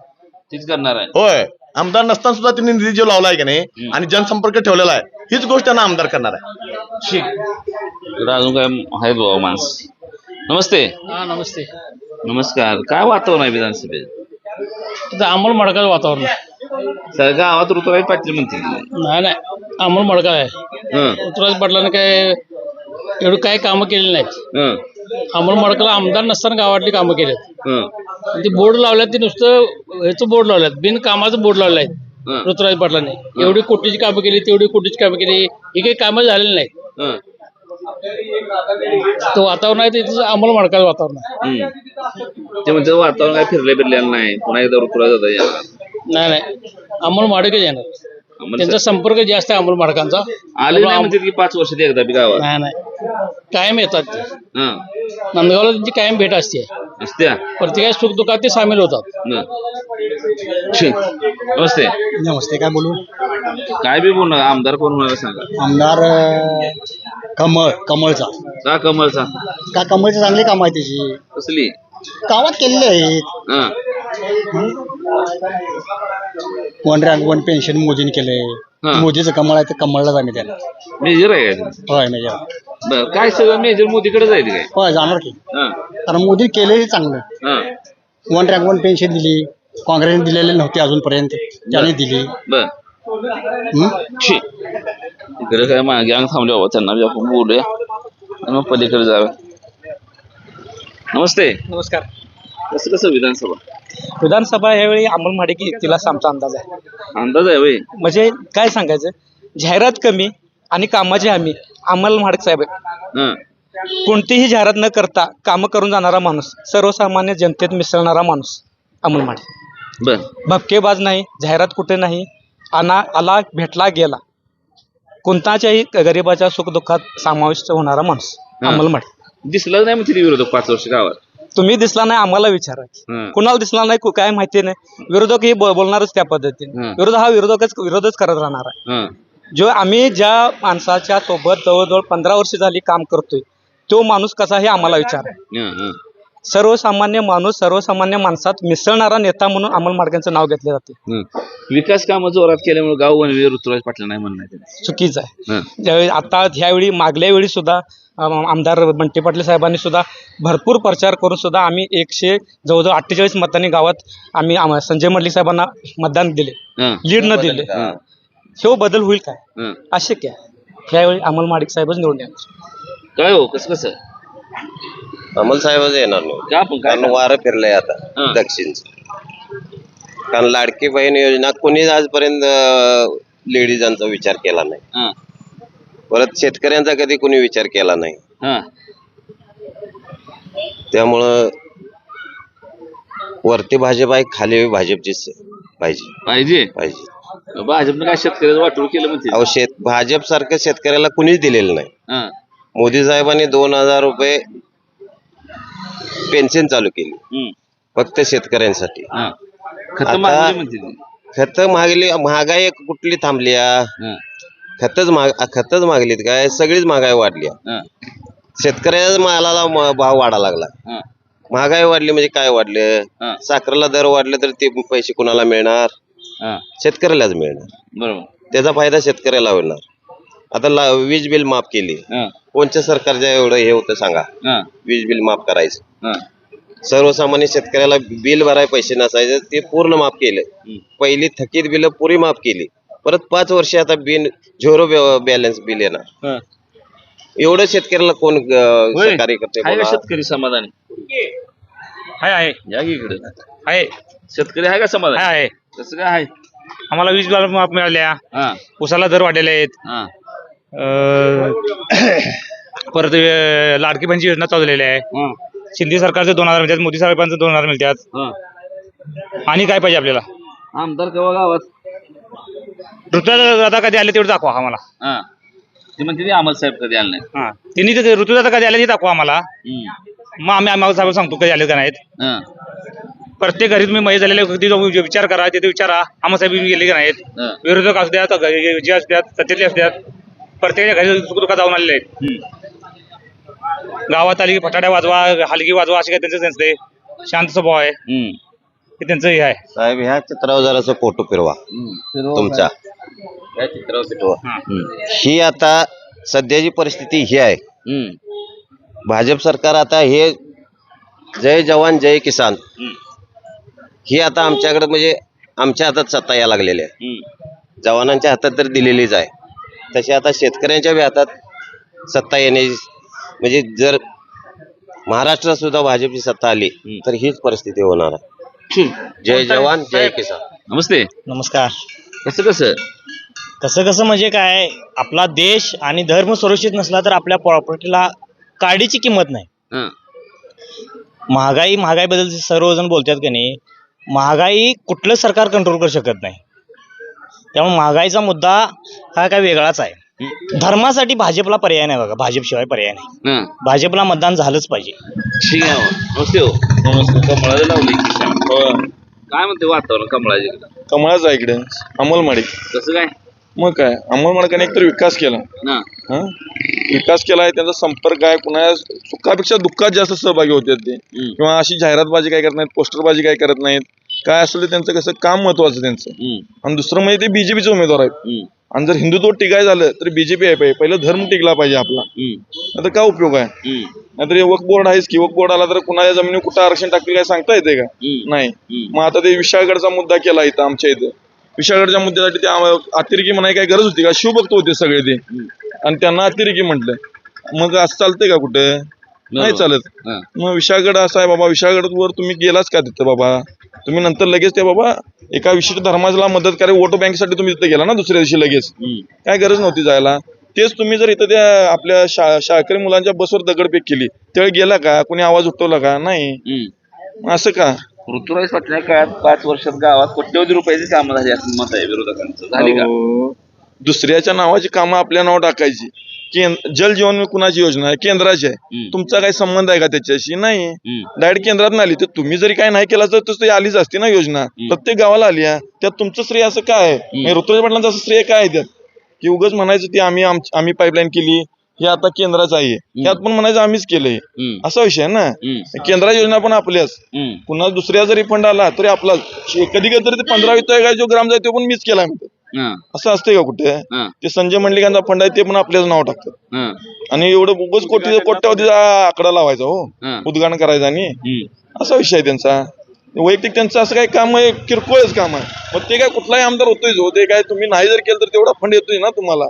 [SPEAKER 9] तीच करणार आहे.
[SPEAKER 5] होय, आमदार नसताना सुद्धा त्यांनी निधी जो लावला आहे की नाही आणि जनसंपर्क ठेवलेला आहे, हीच गोष्ट त्यांना आमदार करणार आहे.
[SPEAKER 9] अजून काय आहेत बाबा माणस. नमस्ते.
[SPEAKER 3] नमस्ते.
[SPEAKER 9] नमस्कार. काय वातावरण आहे विधानसभेत?
[SPEAKER 3] तिथं अमोल मडकाचं वातावरण आहे.
[SPEAKER 9] गावात ऋतुराज पाटील म्हणतील.
[SPEAKER 3] नाही अमोल मडका आहे. ऋतुराज पाटलाने काय एवढं काय कामं केलेली नाहीत. अमोल मडकाला आमदार नसताना गावातली कामं केलेत. ते बोर्ड लावल्यात, ते नुसतं ह्याचं बोर्ड लावल्यात, बिन कामाचं बोर्ड लावलं आहे ऋतुराज पाटलाने. एवढी कोटीची कामं केली, तेवढी कोटीची कामं केली, ही काही कामं झालेली नाहीत. तो वातावरण आहे तिथं अमोल मडकाचं वातावरण आहे.
[SPEAKER 9] ते म्हणतात वातावरण काय फिरलेलं नाही, पुन्हा एकदा ऋतुराज जाता.
[SPEAKER 3] नाही अमोल माडकच येणार. त्यांचा संपर्क जास्त आहे अमोल माडकांचा.
[SPEAKER 9] आले नाही म्हणतात की 5 वर्षात एकदा बी गावात.
[SPEAKER 3] नाही कायम येतात ते. नंदगावला त्यांची कायम भेट असते. प्रत्येक सुखदुःखात ते सामील होतात.
[SPEAKER 9] नमस्ते.
[SPEAKER 21] नमस्ते. काय बोलू?
[SPEAKER 9] काय बी बोलणार. आमदार कोण होणार सांगा?
[SPEAKER 21] आमदार कमळचा.
[SPEAKER 9] का कमळचा?
[SPEAKER 21] का कमळची चांगली काम आहे त्याची.
[SPEAKER 9] कसली?
[SPEAKER 21] गावात केलेली आहेत. 1 रँक 1 पेन्शन मोदीने केलंय. मोदीचं कमळ आहे तर कमळलाच आम्ही त्याला
[SPEAKER 9] मेजर आहे का?
[SPEAKER 21] होय मेजर.
[SPEAKER 9] बरं, काय सगळं मेजर मोदीकडे जाईल काय?
[SPEAKER 21] होय जाणार की. कारण मोदी केलंय चांगलं. 1 रँक 1 पेन्शन दिली, काँग्रेसने दिलेली नव्हती अजूनपर्यंत, त्याने दिली.
[SPEAKER 9] इकडे काय मागे अंग थांबले बाबा, त्यांना बी आपण बोलूया आणि मग पलीकडे जाऊया. नमस्ते.
[SPEAKER 22] नमस्कार.
[SPEAKER 9] कसं विधानसभा?
[SPEAKER 22] विधानसभा यावेळी अमोल माडिक येतील असा आमचा अंदाज आहे.
[SPEAKER 9] अंदाज आहे होय?
[SPEAKER 22] म्हणजे काय सांगायचं, जाहिरात कमी आणि कामाची हमी. अमोल माडिक साहेब कोणतीही जाहिरात न करता कामं करून जाणारा माणूस, सर्वसामान्य जनतेत मिसळणारा माणूस अमोल माडिक. भपकेबाज नाही, जाहिरात कुठे नाही, आला भेटला गेला, कोणताच्याही गरीबाच्या सुखदुःखात समाविष्ट होणारा माणूस अमोल माडिक.
[SPEAKER 9] दिसला नाही म्हणते विरोधक 5 वर्ष गावात.
[SPEAKER 22] तुम्ही दिसला नाही आम्हाला विचारा, कुणाला दिसला नाही काय माहिती नाही. विरोधक ही बोलणारच त्या पद्धतीने. विरोधच करत राहणार आहे. जो आम्ही ज्या माणसाच्या सोबत जवळजवळ 15 वर्ष झाली काम करतोय, तो माणूस कसा हे आम्हाला विचार आहे. सर्वसामान्य माणूस, सर्वसामान्य माणसात मिसळणारा नेता म्हणून अमोल माडकांचं नाव घेतले जाते.
[SPEAKER 9] विकास कामं जोरात केल्यामुळे गाव वनवे ऋतुराज पाटील नाही म्हणणं
[SPEAKER 22] चुकीचं आहे. ज्यावेळी आता ह्यावेळी मागल्या वेळी सुद्धा आमदार बंटी पाटील साहेबांनी सुद्धा भरपूर प्रचार करून सुद्धा आम्ही जवळजवळ 48 मतांनी गावात आम्ही संजय मंडलिक साहेबांना मतदान दिले, लीड न दिले. हे बदल होईल काय? अशक्य आहे. ह्यावेळी अमोल माडिक साहेबच निवडून येणार.
[SPEAKER 9] काय हो कसं
[SPEAKER 23] अमोल साहेबच येणार नाही, कारण वारं फिरलंय आता दक्षिणचं. कारण लाडकी बहीण योजना कोणी आजपर्यंत लेडीजांचा विचार केला नाही. परत शेतकऱ्यांचा कधी कोणी विचार केला नाही. त्यामुळं वरती भाजप आहे, खाली भाजपचीच पाहिजे
[SPEAKER 9] पाहिजे
[SPEAKER 23] पाहिजे.
[SPEAKER 9] भाजपनं काय शेतकऱ्याचं वाटूळ केलं म्हणते
[SPEAKER 23] अहो भाजप सारखं शेतकऱ्याला कुणीच दिलेलं नाही.
[SPEAKER 9] हा.
[SPEAKER 23] मोदी साहेबांनी 2,000 रुपये पेन्शन चालू केली फक्त शेतकऱ्यांसाठी.
[SPEAKER 9] खत
[SPEAKER 23] आता
[SPEAKER 9] मागली म्हणते ती.
[SPEAKER 23] खत मागली, महागाई कुठली थांबली? खतच मागलीत काय? सगळीच महागाई वाढली. शेतकऱ्याच्या मालाला भाव वाढा लागला. महागाई वाढली म्हणजे काय वाढलं? साखरेला दर वाढले तर ते पैसे कुणाला मिळणार? शेतकऱ्यालाच मिळणार.
[SPEAKER 9] बरोबर.
[SPEAKER 23] त्याचा फायदा शेतकऱ्याला होणार. आता वीज बिल माफ केली. कोणत्या सरकारच्या एवढं हे होतं सांगा? वीज बिल माफ करायचं. सर्वसामान्य शेतकऱ्याला बिल भरायला पैसे नसायचे, ते पूर्ण माफ केलं. पहिली थकीत बिल पुरी माफ केली. परत 5 वर्ष आता बिल 0 बॅलन्स बिल येणार. एवढं शेतकऱ्याला कोण सहकार्य करते?
[SPEAKER 9] आहे का शेतकरी समाधानी?
[SPEAKER 22] आहे
[SPEAKER 9] या की इकडे.
[SPEAKER 22] आहे
[SPEAKER 9] शेतकरी आहे का समाधानी?
[SPEAKER 22] आहे.
[SPEAKER 9] कसं काय आहे?
[SPEAKER 22] आम्हाला वीज बिल माफ मिळाल्या, उसाला दर वाढलेले आहेत, परत लाडकी बहिणीची योजना चालू झालेली आहे. शिंदे सरकारचे 2,000 मिळतात, मोदी साहेबांचे 2,000 मिळतात. आणि काय पाहिजे आपल्याला?
[SPEAKER 9] आमदार केव्हा गावात?
[SPEAKER 22] ऋतुदादा कधी आले तेवढं दाखवा आम्हाला.
[SPEAKER 9] ते म्हणते आम्हाला साहेब कधी आले नाही.
[SPEAKER 22] त्यांनी ऋतुदादा कधी आले ते दाखवा आम्हाला. मग आम्ही आम्हाला साहेब सांगतो कधी आले का नाहीत. प्रत्येक घरी तुम्ही मय झालेले विचार करा, तिथे विचारा आम्हाला साहेब गेले का नाहीत. विरोधक असू द्यात, जे असतात सत्तेतले असतात, प्रत्येकाच्या घरी सुखदुःखात जाऊन आलेले आहेत. गावात आली फटाड्या वाजवा, हलगी वाजवा असे काय त्यांचं नसते. शांत स्वभाव आहे, हे त्यांचं हे आहे.
[SPEAKER 23] साहेब ह्या चित्रावर जरासं फोटो फिरवा तुमचा. या चित्रावर फिरवा. ही आता सध्याची परिस्थिती ही आहे. भाजप सरकार आता हे जय जवान जय किसान ही आता आमच्याकडे म्हणजे आमच्या हातात सत्ता यायला लागलेली आहे. जवानांच्या हातात तर दिलेलीच आहे, तशी आता शेतकऱ्यांच्या बी हातात सत्ता येण्याची, म्हणजे जर महाराष्ट्रात सुद्धा भाजपची सत्ता आली तर हीच परिस्थिती होणार आहे. जय जवान जय किसान.
[SPEAKER 9] नमस्ते.
[SPEAKER 6] नमस्कार.
[SPEAKER 9] कसं
[SPEAKER 6] कसं म्हणजे काय, आपला देश आणि धर्म सुरक्षित नसला तर आपल्या प्रॉपर्टीला काडीची किंमत नाही. महागाईबद्दल सर्वजण बोलतात की नाही, महागाई कुठलं सरकार कंट्रोल करू शकत नाही. त्यामुळे महागाईचा मुद्दा हा काय वेगळाच आहे. धर्मासाठी भाजपला पर्याय नाही बघा, भाजपशिवाय पर्याय नाही. भाजपला मतदान झालंच पाहिजे.
[SPEAKER 9] ठीक आहे. नमस्ते हो. कमळाला लावली. काय म्हणते वातावरण कमळाचे?
[SPEAKER 5] कमळाच आहे इकडे. अमोल माडिक.
[SPEAKER 9] कसं काय?
[SPEAKER 5] मग काय, अमोल माडिकाने एकतर विकास केला. विकास केलाय, त्यांचा संपर्क आहे. कुणा सुखापेक्षा दुःखात जास्त सहभागी होते ते. किंवा अशी जाहिरातबाजी काय करत नाहीत, पोस्टरबाजी काय करत नाहीत. काय असेल ते त्यांचं कसं काम महत्वाचं त्यांचं. आणि दुसरं म्हणजे ते बीजेपीचे उमेदवार आहेत. आणि जर हिंदुत्व टिकाय झालं तर बीजेपी आहे पाहिजे. पहिलं धर्म टिकला पाहिजे आपला, नाहीतर काय उपयोग आहे? नाहीतर वक्फ बोर्ड आहेच की, वक्फ बोर्ड आला तर कुणाच्या जमिनी कुठं आरक्षण टाकतील काय सांगता येते का? नाही. मग आता ते विशाळगडचा मुद्दा केला इथं आमच्या इथं. विशाळगडच्या मुद्द्यासाठी ते अतिरेकी म्हणाय काय गरज होती का? शिवभक्त होते सगळे ते, आणि त्यांना अतिरेकी म्हटलं. मग असं चालतंय का कुठं? नाही चालत. मग विशाळगड असं आहे बाबा, विशाळगडवर तुम्ही गेलाच का तिथं बाबा? तुम्ही नंतर लगेच ते बाबा एका विशिष्ट धर्माला मदत करा वोट बँकेसाठी तुम्ही तिथे गेला ना दुसऱ्या दिवशी लगेच. काय गरज नव्हती जायला. तेच तुम्ही जर इथं त्या आपल्या शाळकरी मुलांच्या बसवर दगडफेक केली त्यावेळी गेला का? कोणी आवाज उठवला का? नाही. असं का?
[SPEAKER 9] ऋतुराज पाटल्या काळात 5 वर्षात गावात कोट्यवधी रुपयाची कामं झाली असं मत आहे विरोधकांचं. झाली का?
[SPEAKER 5] दुसऱ्याच्या नावाची कामं आपल्या नाव टाकायची. जल जीवन कुणाची योजना आहे? केंद्राची आहे. तुमचा काही संबंध आहे का त्याच्याशी? नाही. डायरेक्ट केंद्रात आली तर तुम्ही जरी काही नाही केलं तर ती आलीच असती ना योजना. प्रत्येक गावाला आली आहे. त्यात तुमचं श्रेय असं काय आहे? ऋतुराज पाटलांचं असं श्रेय काय आहे त्यात? की उगाच म्हणायचं ती आम्ही पाईपलाईन केली, हे आता केंद्राचं आहे, त्यात पण म्हणायचं आम्हीच केलंय, असा विषय आहे ना. केंद्राची योजना पण आपल्याच, पुन्हा दुसऱ्या जरी फंड आला तरी आपलाच. कधी कधी तरी ते 15 जो ग्राम जाय तो पण मीच केलाय म्हणतात. असं असतंय का कुठे? ते संजय मंडलिकांचा फंड आहे ते पण आपल्याच नाव टाकतात. आणि एवढं उगाच कोट्यावधीचा आकडा लावायचा हो, उद्घाटन करायचं आणि असा विषय आहे त्यांचा. वैयक्तिक त्यांचं असं काही काम आहे, किरकोळच काम आहे. मग ते काय कुठलाही आमदार होतोय हो, ते काय तुम्ही नाही जर केलं तर तेवढा फंड येतोय ना तुम्हाला.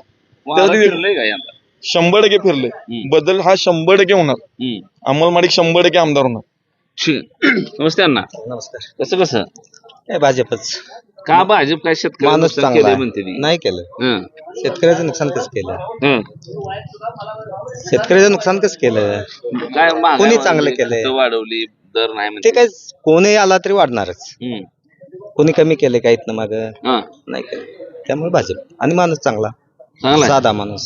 [SPEAKER 5] 100% फिरले. बदल हा 100% होणार. अमोल माडिक 100% आमदार होणार.
[SPEAKER 9] नमस्ते अण्णा.
[SPEAKER 6] नमस्कार.
[SPEAKER 9] कसं
[SPEAKER 6] काय भाजपच
[SPEAKER 9] का? भाजप काय शेतकरी
[SPEAKER 6] माणूस चांगला
[SPEAKER 9] म्हणते
[SPEAKER 6] नाही केलं. शेतकऱ्याचं नुकसान कसं केलं? शेतकऱ्याचं नुकसान कसं केलं?
[SPEAKER 9] काय
[SPEAKER 6] कोणी चांगलं केलंय?
[SPEAKER 9] वाढवली, दर नाही
[SPEAKER 6] ते
[SPEAKER 9] म्हणते
[SPEAKER 6] काय कोणी आला तरी वाढणारच. कोणी कमी केले का इथनं माग
[SPEAKER 9] हा.
[SPEAKER 6] नाही केलं. त्यामुळे भाजप आणि माणूस चांगला
[SPEAKER 9] चांगला आहे.
[SPEAKER 6] साधा माणूस.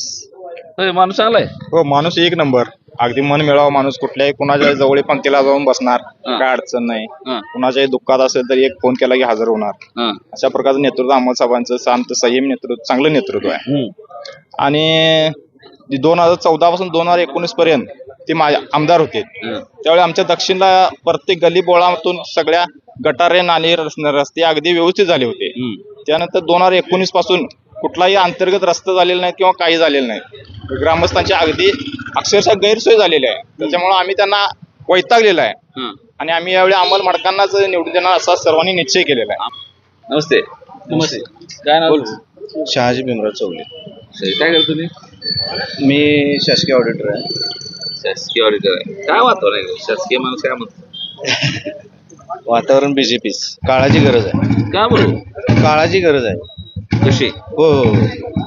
[SPEAKER 9] होय, माणूस चांगला आहे.
[SPEAKER 8] हो माणूस एक नंबर. अगदी मन मिळावा माणूस. कुठल्याही कुणाच्या जवळ पंक्तीला जाऊन बसणार, काय अडचण नाही. कुणाच्याही दुःखात असेल तर एक फोन केला की हजर होणार. अशा प्रकारचं नेतृत्व अमोल साहेबांचं शांत संयम नेतृत्व, चांगलं नेतृत्व आहे. आणि 2014 पासून 2019 पर्यंत ते आमदार होते. त्यावेळी आमच्या दक्षिणला प्रत्येक गली बोळातून सगळ्या गटारे, नाली, रस्ते अगदी व्यवस्थित झाले होते. त्यानंतर 2019 पासून कुठलाही अंतर्गत रस्ता झालेला नाही किंवा काही झालेलं नाही. ग्रामस्थांची अगदी अक्षरशः गैरसोय झालेली आहे. त्याच्यामुळे आम्ही त्यांना वैतागलेला आहे आणि आम्ही यावेळी अमोल माडकांनाच निवडून देणार असा सर्वांनी निश्चय केलेला आहे.
[SPEAKER 9] नमस्ते. नमस्ते. काय नाव?
[SPEAKER 8] शहाजी भीमराव चौले.
[SPEAKER 9] काय करतो तुम्ही?
[SPEAKER 8] मी शासकीय ऑडिटर आहे.
[SPEAKER 9] शासकीय ऑडिटर आहे. काय वातावरण आहे? शासकीय माणूस काय म्हणतो?
[SPEAKER 8] वातावरण बीजेपी. काळाची गरज आहे.
[SPEAKER 9] का बरोबर?
[SPEAKER 8] काळाची गरज आहे.
[SPEAKER 9] कशी?
[SPEAKER 8] हो हो.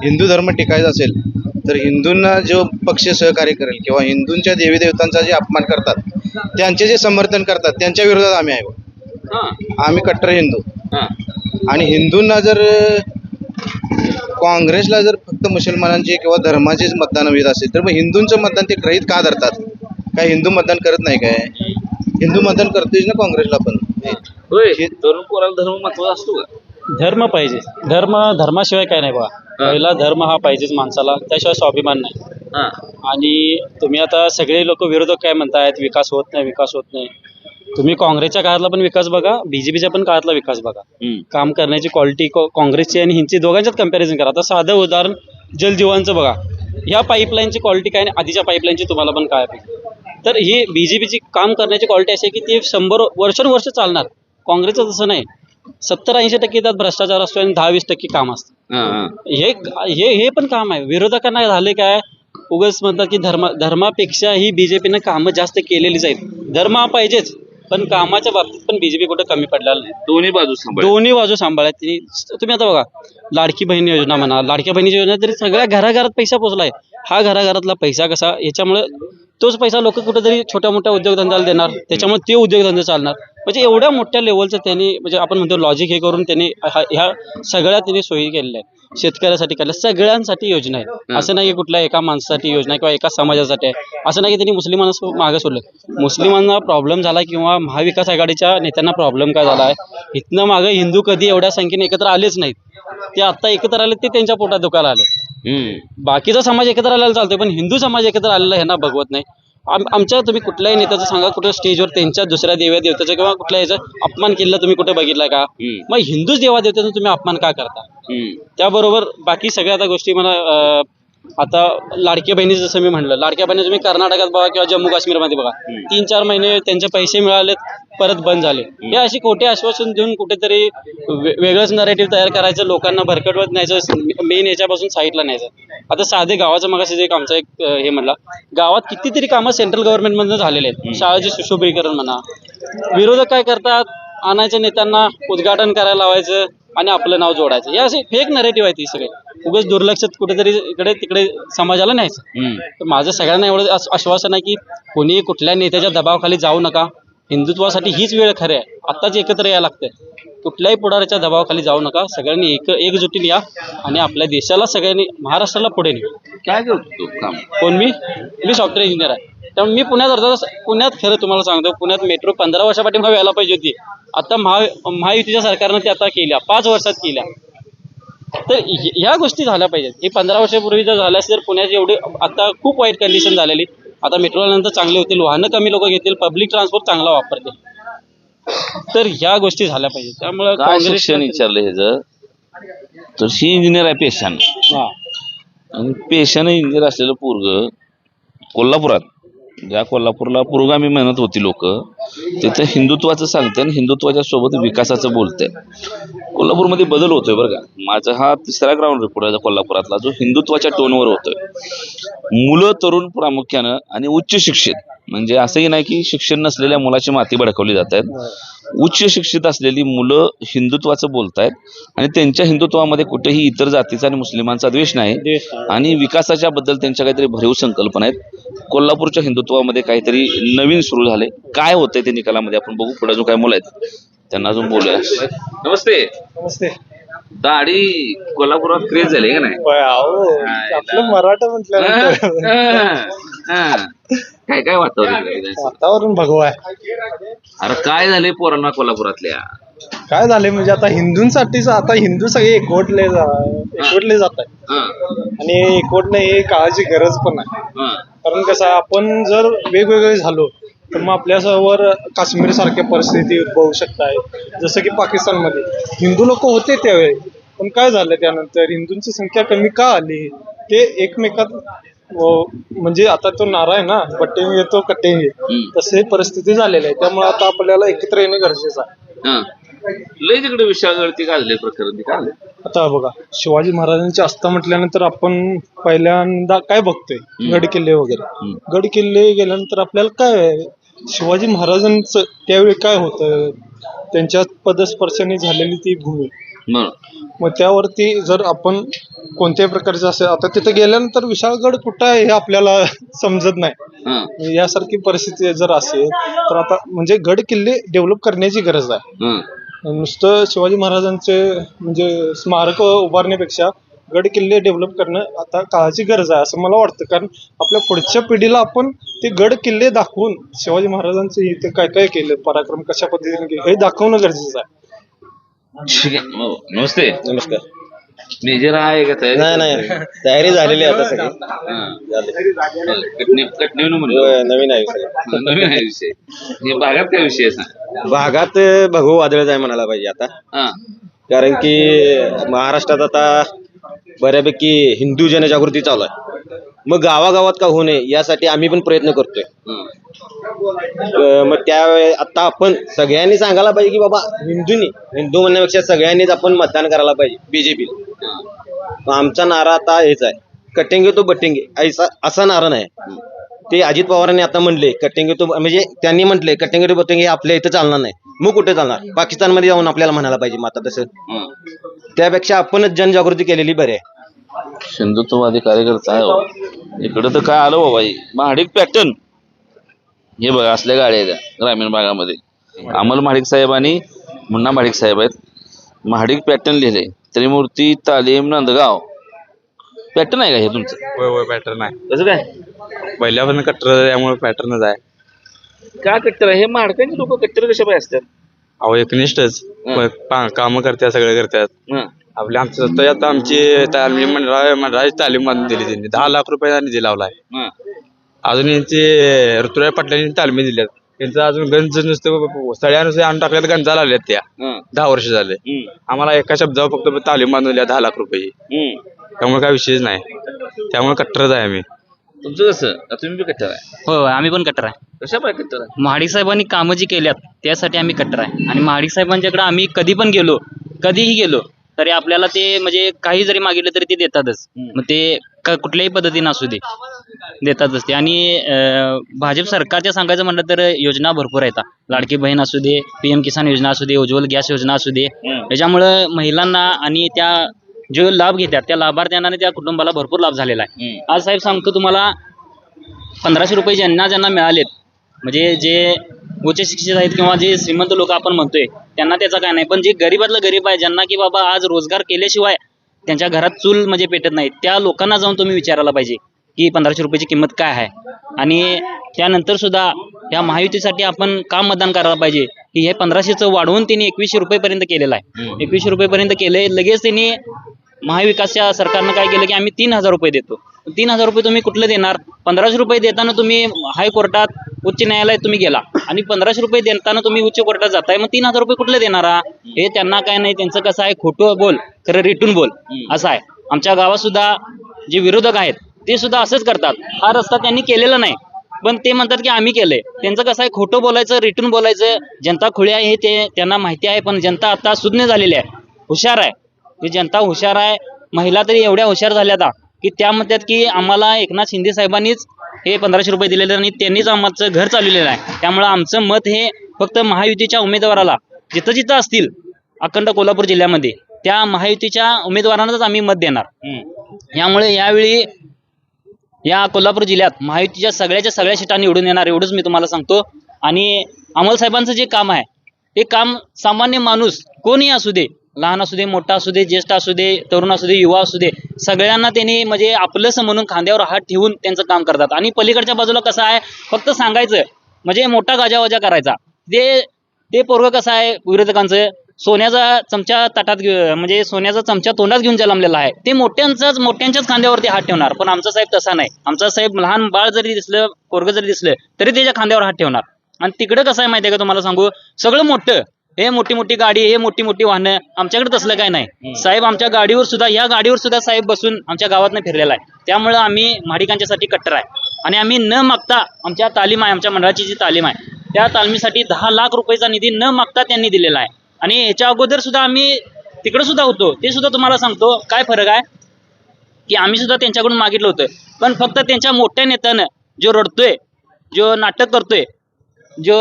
[SPEAKER 8] हिंदू धर्म टिकायचा असेल तर हिंदूंना जो पक्ष सहकार्य करेल किंवा हिंदूंच्या देवी देवतांचा जे अपमान करतात त्यांचे जे समर्थन करतात त्यांच्या विरोधात आम्ही आहे. आम्ही कट्टर हिंदू. आणि हिंदूंना जर काँग्रेसला जर फक्त मुसलमानांचे किंवा धर्माचेच मतदान हवीत असेल तर मग हिंदूंचं मतदान ते गृहीत का धरतात? काय हिंदू मतदान करत नाही काय? हिंदू मतदान करतोय ना काँग्रेसला पण.
[SPEAKER 9] तरुण पोराला धर्म महत्वाचा असतो का?
[SPEAKER 11] धर्म पाहिजे. धर्माशिवाय काय नाही बघा. पहिला धर्म हा पाहिजेच माणसाला, त्याशिवाय स्वाभिमान नाही. आणि तुम्ही आता सगळे लोक विरोधक काय म्हणतायत, विकास होत नाही, विकास होत नाही. तुम्ही काँग्रेसच्या काळातला पण विकास बघा, बीजेपीच्या पण काळातला विकास बघा. काम करण्याची क्वालिटी काँग्रेसची आणि हिंची दोघांच्यात कम्पॅरिझन करा. आता साधं उदाहरण जलजीवनचं बघा. ह्या पाईपलाईनची क्वालिटी काय आणि आधीच्या पाईपलाईनची तुम्हाला पण काय पाहिजे. तर ही बीजेपीची काम करण्याची क्वालिटी अशी आहे की ते 100 वर्षानुवर्ष चालणार. काँग्रेसचं तसं नाही. 70-80% त्यात भ्रष्टाचार असतो आणि 10-20% काम असतं. हे पण काम आहे. विरोधकांना झाले काय, उगाच म्हणतात की धर्मापेक्षा ही बीजेपीनं कामं जास्त केलेलीच आहेत. धर्म हा पाहिजेच पण कामाच्या बाबतीत पण बीजेपी कुठं कमी पडलेला नाही. दोन्ही बाजू सांभाळत. तुम्ही आता बघा, लाडकी बहीण योजना म्हणा, लाडक्या बहिणीची योजना तरी सगळ्या घराघरात पैसा पोहोचलाय. हा घराघरातला पैसा कसा, याच्यामुळे तोच पैसा लोक कुठेतरी छोट्या मोठ्या उद्योगधंद्याला देणार, त्याच्यामुळे ते उद्योगधंदे चालणार. म्हणजे एवढ्या मोठ्या लेवलचं त्यांनी, म्हणजे आपण म्हणतो लॉजिक हे करून त्यांनी ह्या सगळ्या त्यांनी सोयी केलेल्या आहेत. शेतकऱ्यासाठी केल्या, सगळ्यांसाठी योजना आहे. असं नाही की कुठल्या एका माणसासाठी योजना किंवा एका समाजासाठी आहे. असं नाही की त्यांनी मुस्लिमांना मागे सोडलं. मुस्लिमांना प्रॉब्लेम झाला किंवा महाविकास आघाडीच्या नेत्यांना प्रॉब्लेम काय झाला आहे, इथनं मागे हिंदू कधी एवढ्या संख्येने एकत्र आलेच नाहीत. ते आता एकत्र आले ते त्यांच्या पोटात दुखायला आले. बाकीचा समाज एकत्र आलेला चालतोय पण हिंदू समाज एकत्र आलेला ह्यांना बघवत नाही. आमच्या तुम्ही कुठल्याही नेत्याचं सांगा, कुठं स्टेजवर त्यांच्या दुसऱ्या देवादेवताचा किंवा कुठल्या ह्याचा अपमान केलेला तुम्ही कुठे बघितलाय का? मग हिंदूच देवादेवताचा तुम्ही अपमान का करता? त्याबरोबर बाकी सगळ्या आता गोष्टी मला आता लाडक्या बहिणी, जसं मी म्हणलं, लाडक्या बहिणी तुम्ही कर्नाटकात बघा किंवा जम्मू काश्मीरमध्ये बघा, 3-4 महिने त्यांचे पैसे मिळालेत, परत बंद झाले. हे अशी खोटे आश्वासन देऊन कुठेतरी वेगळंच नरेटिव्ह तयार करायचं, लोकांना भरकटवत न्यायचं, मेन याच्यापासून साईडला न्यायचं. आता साधे गावाचं मगाशी एक आमचं एक हे म्हणला, गावात कितीतरी कामं सेंट्रल गव्हर्नमेंटमधून झालेले आहेत. शाळेचे सुशोभीकरण म्हणा. विरोधक काय करतात, आणायच्या नेत्यांना उद्घाटन करायला लावायचं आणि आपलं नाव जोडायचं. हे असे फेक नरेटिव्ह आहे. ती सगळे उगाच दुर्लक्षित कुठेतरी इकडे तिकडे समाजाला न्यायचं. तर माझं सगळ्यांना एवढं आश्वासन आहे की कोणी कुठल्या नेत्याच्या दबावाखाली जाऊ नका. हिंदुत्वासाठी हीच वेळ खरी आहे. आत्ताच एकत्र यायला लागतंय. कुठल्याही पुढाऱ्याच्या दबावाखाली जाऊ नका. सगळ्यांनी एकजुटीने या आणि आपल्या देशाला, सगळ्यांनी महाराष्ट्राला पुढे नेऊ.
[SPEAKER 9] काय करतो काम?
[SPEAKER 11] कोण? मी सॉफ्टवेअर इंजिनियर आहे. त्यामुळे मी पुण्यात खरं तुम्हाला सांगतो, पुण्यात मेट्रो 15 वर्षापाठी व्हायला पाहिजे होती. आता महायुतीच्या सरकारनं ते आता केल्या, 5 वर्षात केल्या. तर ह्या गोष्टी झाल्या पाहिजेत. हे 15 वर्षापूर्वी जर झाल्या असतील तर पुण्यात एवढे आता खूप वाईट कंडिशन झालेली. आता मेट्रो आल्यानंतर चांगले होतील, वाहनं कमी लोक घेतील, पब्लिक ट्रान्सपोर्ट चांगला वापरतील. तर ह्या गोष्टी झाल्या पाहिजेत. त्यामुळे
[SPEAKER 9] काय शिक्षण विचारलं हे जर, तर ही इंजिनियर आहे पेशाने, आणि पेशाने इंजिनियर असलेलं पोरग कोल्हापुरात, ज्या कोल्हापूरला पुरोगामी म्हणत होती लोक, तिथं हिंदुत्वाचं सांगते आणि हिंदुत्वाच्या सोबत विकासाचं बोलते. कोल्हापूरमध्ये बदल होतोय बरं का. माझा हा 3रा ग्राउंड रिपोर्ट आहे कोल्हापुरातला, जो हिंदुत्वाच्या टोनवर होतोय. मुलं, तरुण प्रामुख्यानं आणि उच्च शिक्षित, म्हणजे असंही नाही की शिक्षण नसलेल्या मुलाची माती भडकवली जात आहेत. उच्च शिक्षित असलेली मुलं हिंदुत्वाचं बोलतायत आणि त्यांच्या हिंदुत्वामध्ये कुठेही इतर जातीचा आणि मुस्लिमांचा द्वेष नाही आणि विकासाच्या बद्दल त्यांच्या काहीतरी भरीव संकल्पना आहेत. कोल्हापूरच्या हिंदुत्वामध्ये काहीतरी नवीन सुरू झाले. काय होतंय ते निकालामध्ये आपण बघू. पुढे अजून काय मुलं आहेत त्यांना अजून बोलूया. नमस्ते.
[SPEAKER 2] नमस्ते.
[SPEAKER 9] दाढी कोल्हापुरात क्रेज झाली का नाही?
[SPEAKER 2] आपलं मराठा म्हटल्यानंतर
[SPEAKER 9] काय काय वातावरण
[SPEAKER 2] वातावरण भगवा आहे.
[SPEAKER 9] अरे काय झाले पोरांना कोल्हापुरातल्या?
[SPEAKER 2] काय झाले म्हणजे आता हिंदूंसाठीच आता हिंदू सगळे एकवटले जात आहेत आणि एकवटणं हे काळाची गरज पण आहे. कारण कसं आहे, आपण जर वेगवेगळे झालो तर मग आपल्यासमोर काश्मीर सारख्या परिस्थिती उद्भवू शकतात. जसं की पाकिस्तानमध्ये हिंदू लोक होते त्यावेळी, पण काय झालं त्यानंतर हिंदूंची संख्या कमी का आली? ते एकमेकात म्हणजे आता तो नारा आहे ना, बटेंगे तो कटेंगे, तसे परिस्थिती झालेली आहे. त्यामुळे आता आपल्याला एकत्र येणं गरजेचं आहे.
[SPEAKER 9] लय तिकडे विशाळगडती गाजले प्रकरण काय?
[SPEAKER 2] आता बघा, शिवाजी महाराजांची आस्था म्हटल्यानंतर आपण पहिल्यांदा काय बघतोय? गड किल्ले वगैरे. गड किल्ले गेल्यानंतर आपल्याला काय शिवाजी महाराजांचं त्यावेळी काय होतं, त्यांच्या पदस्पर्शाने झालेली ती भूमी, मग त्यावरती जर आपण कोणत्याही प्रकारचे असेल, आता तिथे गेल्यानंतर विशाळगड कुठं आहे हे आपल्याला समजत नाही. यासारखी परिस्थिती जर असेल तर आता म्हणजे गड किल्ले डेव्हलप करण्याची गरज आहे. नुसतं शिवाजी महाराजांचे म्हणजे स्मारक उभारण्यापेक्षा गड किल्ले डेव्हलप करणं आता काळाची गरज आहे असं मला वाटतं. कारण आपल्या पुढच्या पिढीला आपण ते गड किल्ले दाखवून शिवाजी महाराजांचं इथे काय काय केलं, पराक्रम कशा पद्धतीने केलं हे दाखवणं गरजेचं आहे.
[SPEAKER 9] ठीक आहे. नमस्ते.
[SPEAKER 5] नमस्कार.
[SPEAKER 9] मेजर आहे का तयारी?
[SPEAKER 5] नाही तयारी झालेली आहे आता सगळी. नवीन आहे सगळं.
[SPEAKER 9] नवीन आहे विषय. हे भागात काय विषय आहे?
[SPEAKER 5] भागात भगवू वादळच आहे म्हणायला पाहिजे आता. कारण की महाराष्ट्रात आता बऱ्यापैकी हिंदू जनजागृती चालू आहे. मग गावागावात का होऊ नये यासाठी आम्ही पण प्रयत्न करतोय. मग त्यावेळी आता आपण सगळ्यांनी सांगायला पाहिजे की बाबा हिंदू म्हणण्यापेक्षा सगळ्यांनीच आपण मतदान करायला पाहिजे बीजेपीला. आमचा नारा आता हेच आहे, कटेंगे तो बटेंगे असा नारा नाही. ते अजित पवारांनी आता म्हणले कटेंगे तो, म्हणजे त्यांनी म्हटले कटेंगे तो बटेंगे आपल्या इथं चालणार नाही. मग कुठे चालणार? पाकिस्तानमध्ये जाऊन आपल्याला म्हणायला पाहिजे. मग आता तसं त्यापेक्षा आपणच जनजागृती केलेली बरी आहे.
[SPEAKER 9] हिंदुत्ववादी कार्यकर्ता आहे इकडं तर काय आलं बाबा. महाडिक पॅटर्न हे बघा, असल्या गाड्या आहेत ग्रामीण भागामध्ये. अमल महाडिक साहेब आणि मुन्ना महाडिक साहेब आहेत. महाडिक पॅटर्न लिहिले. त्रिमूर्ती तालीम नांदगाव पॅटर्न आहे का हे तुमचं?
[SPEAKER 10] होय पॅटर्न आहे.
[SPEAKER 9] कसं काय?
[SPEAKER 10] पहिल्यापासून कट्टर त्यामुळे पॅटर्नच आहे.
[SPEAKER 9] का कट्टर आहे? हे महाडकांची लोक कट्टर कशा पाहिजे असतात?
[SPEAKER 10] अहो एकनिष्ठच काम करतात, सगळे करतात. आपल्या आमचं आता आमची तालीम मंडळाची तालीम बांधून दिली त्यांनी. 10 लाख रुपये निधी लावलाय. अजून यांची ऋतुराज पाटलांनी तालमी दिल्यात. त्यांचं अजून गंज नुसतं सळ्यानुसार आणून टाकल्यात, गंजा लावल्यात त्या. 10 वर्ष झाले. आम्हाला एका शब्दावर फक्त तालीम बांधून दिल्या 10 लाख रुपये. त्यामुळे काय विषयच नाही. त्यामुळे कट्टरच आहे आम्ही.
[SPEAKER 9] तुमचं कसं? तुम्ही बी कट्टर आहे?
[SPEAKER 11] हो, आम्ही पण कट्टर आहे.
[SPEAKER 9] कशा पाहिजे कट्टर आहे?
[SPEAKER 11] महाडिक साहेबांनी कामं जी केल्यात त्यासाठी आम्ही कट्टर आहे. आणि महाडिक साहेबांच्याकडे आम्ही कधी पण गेलो, कधीही गेलो तरी आपल्याला ते म्हणजे काही जरी मागितलं तरी ते देतातच. मग ते कुठल्याही पद्धतीने असू दे देतातच ते. आणि भाजप सरकारच्या सांगायचं म्हटलं तर योजना भरपूर आहेत. लाडकी बहीण असू दे, PM किसान योजना असू दे, उज्ज्वल गॅस योजना असू दे, त्याच्यामुळं महिलांना आणि त्या जो लाभ घेतात त्या लाभार्थ्यांना आणि त्या कुटुंबाला भरपूर लाभ झालेला आहे. आज साहेब सांगतो तुम्हाला, 1500 रुपये ज्यांना मिळालेत, म्हणजे जे उच्च शिक्षित आहेत किंवा जे श्रीमंत लोक आपण म्हणतोय त्यांना त्याचा काय नाही, पण जे गरीबातलं गरीब आहे, ज्यांना की बाबा आज रोजगार केल्याशिवाय त्यांच्या घरात चूल म्हणजे पेटत नाही, त्या लोकांना जाऊन तुम्ही विचारायला पाहिजे की 1500 रुपयाची किंमत काय आहे. आणि त्यानंतर सुद्धा या महायुतीसाठी आपण का मतदान करायला पाहिजे की हे 1500चं वाढवून त्यांनी 2100 रुपयेपर्यंत केलेलं आहे. 2100 रुपयेपर्यंत केलंय. लगेच त्यांनी महाविकासच्या सरकारनं काय केलं की आम्ही 3000 रुपये देतो. 3000 रुपये तुम्ही कुठलं देणार? 1500 रुपये देताना तुम्ही हायकोर्टात, उच्च न्यायालयात तुम्ही गेला आणि 1500 रुपये देताना तुम्ही उच्च कोर्टात जाताय. मग 3000 रुपये कुठले देणार? हे त्यांना काय नाही. त्यांचं कसं आहे, खोटं बोल खरं रिटून बोल असं आहे. आमच्या गावात सुद्धा जे विरोधक आहेत ते सुद्धा असंच करतात. हा रस्ता त्यांनी केलेला नाही पण ते म्हणतात की आम्ही केलंय. त्यांचं कसं आहे, खोटं बोलायचं, रिटून बोलायचं. जनता खुळी आहे हे ते त्यांना माहिती आहे. पण जनता आता सुज्ञ झालेली आहे, हुशार आहे. ती जनता हुशार आहे. महिला तरी एवढ्या हुशार झाल्या आता की त्या म्हणतात की आम्हाला एकनाथ शिंदे साहेबांनीच हे 1500 रुपये दिलेले आणि त्यांनीच आमचं घर चालवलेलं आहे. त्यामुळे आमचं मत हे फक्त महायुतीच्या उमेदवाराला जिथं जिथं असतील अखंड कोल्हापूर जिल्ह्यामध्ये त्या महायुतीच्या उमेदवारांनाच आम्ही मत देणार. यामुळे यावेळी
[SPEAKER 1] या कोल्हापूर जिल्ह्यात महायुतीच्या सगळ्या सीटा निवडून येणार एवढंच मी तुम्हाला सांगतो. आणि अमोल साहेबांचं जे काम आहे ते काम सामान्य माणूस कोणी असू दे, लहान असू दे, मोठा असू दे, ज्येष्ठ असू दे, तरुण असू दे, युवा असू दे, सगळ्यांना त्यांनी म्हणजे आपलंसं म्हणून खांद्यावर हात ठेवून त्यांचं काम करतात. आणि पलीकडच्या बाजूला कसं आहे, फक्त सांगायचं म्हणजे मोठा गाजावाजा करायचा. ते पोरगं कसं आहे विरोधकांचं, सोन्याचा चमचा ताटात म्हणजे सोन्याचा चमचा तोंडात घेऊन जन्मलेला आहे. ते मोठ्यांच्याच खांद्यावरती हात ठेवणार. पण आमचा साहेब तसा नाही. आमचा साहेब लहान बाळ जरी दिसलं, पोरगं जरी दिसलं तरी त्याच्या खांद्यावर हात ठेवणार. आणि तिकडं कसं आहे माहिती आहे का तुम्हाला सांगू, सगळं मोठं, हे मोठी गाडी, हे मोठी वाहनं, आमच्याकडे तसलं काय नाही. साहेब आमच्या गाडीवर सुद्धा, या गाडीवर सुद्धा साहेब बसून आमच्या गावातनं फिरलेला आहे. त्यामुळं आम्ही महाडिकांच्यासाठी कट्टर आहे. आणि आम्ही न मागता आमच्या तालीम आहे, आमच्या मंडळाची जी तालीम आहे त्या तालमीसाठी 10 लाख रुपयाचा निधी न मागता त्यांनी दिलेला आहे. आणि ह्याच्या अगोदर सुद्धा आम्ही तिकडे सुद्धा होतो, ते सुद्धा तुम्हाला सांगतो काय फरक आहे की आम्ही सुद्धा त्यांच्याकडून मागितलं होतं. पण फक्त त्यांच्या मोठ्या नेत्यानं जो रडतोय, जो नाटक करतोय, जो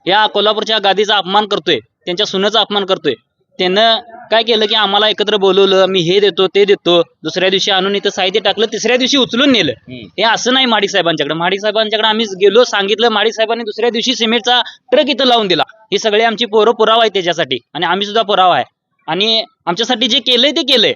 [SPEAKER 1] या कोल्हापूरच्या गादीचा अपमान करतोय, त्यांच्या सुनेचा अपमान करतोय, त्यानं काय केलं की आम्हाला एकत्र बोलवलं, मी हे देतो ते देतो, दुसऱ्या दिवशी आणून इथं साहित्य टाकलं, तिसऱ्या दिवशी उचलून नेलं. हे असं नाही महाडिक साहेबांच्याकडे. महाडिक साहेबांच्याकडे आम्ही गेलो, सांगितलं, महाडिक साहेबांनी दुसऱ्या दिवशी सिमेंटचा ट्रक इथं लावून दिला. हे सगळे आमची पोरं पुरावा आहे त्याच्यासाठी. आणि आम्ही सुद्धा पुरावा आहे. आणि आमच्यासाठी जे केलंय ते केलंय.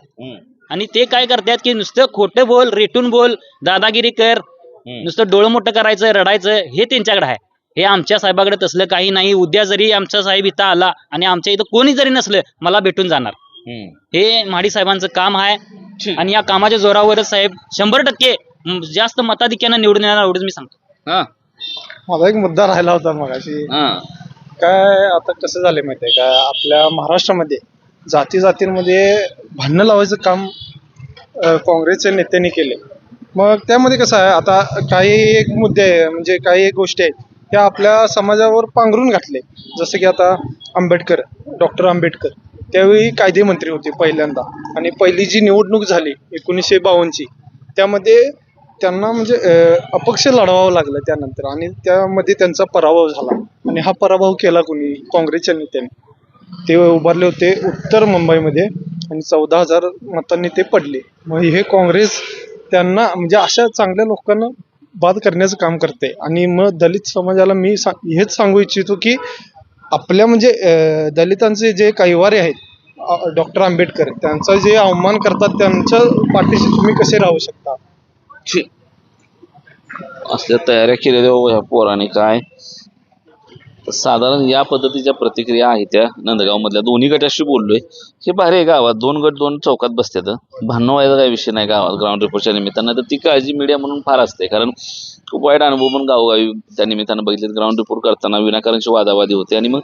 [SPEAKER 1] आणि ते काय करतात की नुसतं खोटं बोल, रेटून बोल, दादागिरी कर, नुसतं डोळं मोठं करायचं, रडायचं, हे त्यांच्याकडे आहे. हे आमच्या साहेबाकडे तसलं काही नाही. उद्या जरी आमचा साहेब इथं आला आणि आमच्या इथं कोणी जरी नसलं, मला भेटून जाणार. हे महाडिक साहेबांचं काम आहे. आणि या कामाच्या जोरावरच साहेब 100% जास्त मताधिक्यानं निवडून येणार एवढंच मी सांगतो.
[SPEAKER 2] माझा एक मुद्दा राहिला होता मगाशी. काय आता कसं झालंय माहितीये का, आपल्या महाराष्ट्रामध्ये जातींमध्ये भांडणं लावायचं काम काँग्रेसच्या नेत्यांनी केले. मग त्यामध्ये कसं आहे, आता काही एक मुद्दे आहे, म्हणजे काही एक गोष्टी आहेत त्या आपल्या समाजावर पांघरून घातले. जसं की आता डॉक्टर आंबेडकर त्यावेळी कायदेमंत्री होते पहिल्यांदा. आणि पहिली जी निवडणूक झाली 1952ची, त्यामध्ये त्यांना म्हणजे अपक्ष लढवावं लागलं त्यानंतर. आणि त्यामध्ये त्यांचा पराभव झाला. आणि हा पराभव केला कोणी, काँग्रेसच्या नेत्याने. ते उभारले होते उत्तर मुंबईमध्ये आणि 14,000 मतांनी ते पडले. मग हे काँग्रेस त्यांना म्हणजे अशा चांगल्या लोकांना बाद करण्याचं काम करते. आणि मग दलित समाजाला मी हेच सांगू इच्छितो की आपल्या म्हणजे दलितांचे जे कैवारी आहेत, डॉक्टर आंबेडकर, त्यांचा जे अवमान करतात, त्यांच्या पाठीशी तुम्ही कसे राहू शकता.
[SPEAKER 9] असल्या तयाऱ्या केलेल्या पोराने काय साधारण या पद्धतीच्या प्रतिक्रिया आहेत त्या नंदगाव मधल्या. दोन्ही गटाशी बोललोय. हे भारी आहे. गावात 2 गट 2 चौकात बसतात. भांडणं व्हायचा काही विषय नाही गावात ग्राउंड रिपोर्टच्या निमित्तानं. तर ती काळजी मीडिया म्हणून फार असते. कारण खूप वाईट अनुभव पण गावोगावी त्या निमित्तानं बघितले. ग्राउंड रिपोर्ट करताना विनाकारणची वादावादी होते. आणि मग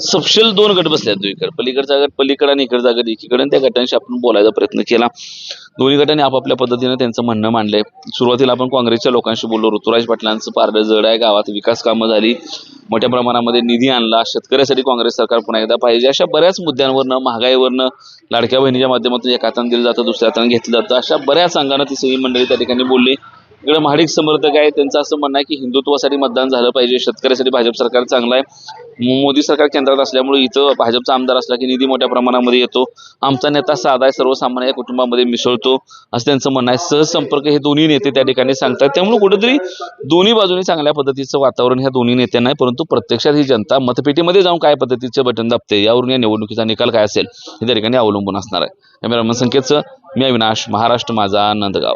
[SPEAKER 9] सपशेल 2 गट बसल्यात दुईकडे. पलीकडचा गट पलीकडे आणि इकडचा गट एकीकडे. त्या गटांशी आपण बोलायचा प्रयत्न केला. दोन्ही गटांनी आपापल्या पद्धतीने त्यांचं म्हणणं मांडलंय. सुरुवातीला आपण काँग्रेसच्या लोकांशी बोललो. ऋतुराज पाटलांचं पारडं जड आहे. गावात विकास कामं झाली, मोठ्या प्रमाणामध्ये निधी आणला, शेतकऱ्यासाठी काँग्रेस सरकार पुन्हा एकदा पाहिजे, अशा बऱ्याच मुद्द्यांवरनं, महागाईवरनं, लाडक्या बहिणीच्या माध्यमातून एका हातानं दिलं जातं, दुसऱ्या हातानं घेतलं जातं, अशा बऱ्याच अंगानं ती सगळी मंडळी त्या ठिकाणी बोलली. इकडे महाडिक समर्थक आहे, त्यांचं असं म्हणणं आहे की हिंदुत्वासाठी मतदान झालं पाहिजे, शेतकऱ्यासाठी भाजप सरकार चांगलं आहे, मोदी सरकार केंद्रात असल्यामुळे इथं भाजपचा आमदार असला की निधी मोठ्या प्रमाणामध्ये येतो, आमचा नेता साधा आहे, सर्वसामान्य या कुटुंबामध्ये मिसळतो, असं त्यांचं म्हणणं आहे. सहज संपर्क हे दोन्ही नेते त्या ठिकाणी सांगतात. त्यामुळे कुठेतरी दोन्ही बाजूनी चांगल्या पद्धतीचं वातावरण ह्या दोन्ही नेत्यांना आहे. परंतु प्रत्यक्षात ही जनता मतपेटीमध्ये जाऊन काय पद्धतीचं बटन दाबते यावरून या निवडणुकीचा निकाल काय असेल हे त्या ठिकाणी अवलंबून असणार आहे. कॅमेरामन संकेतचं मी अविनाश, महाराष्ट्र माझा, नंदगाव.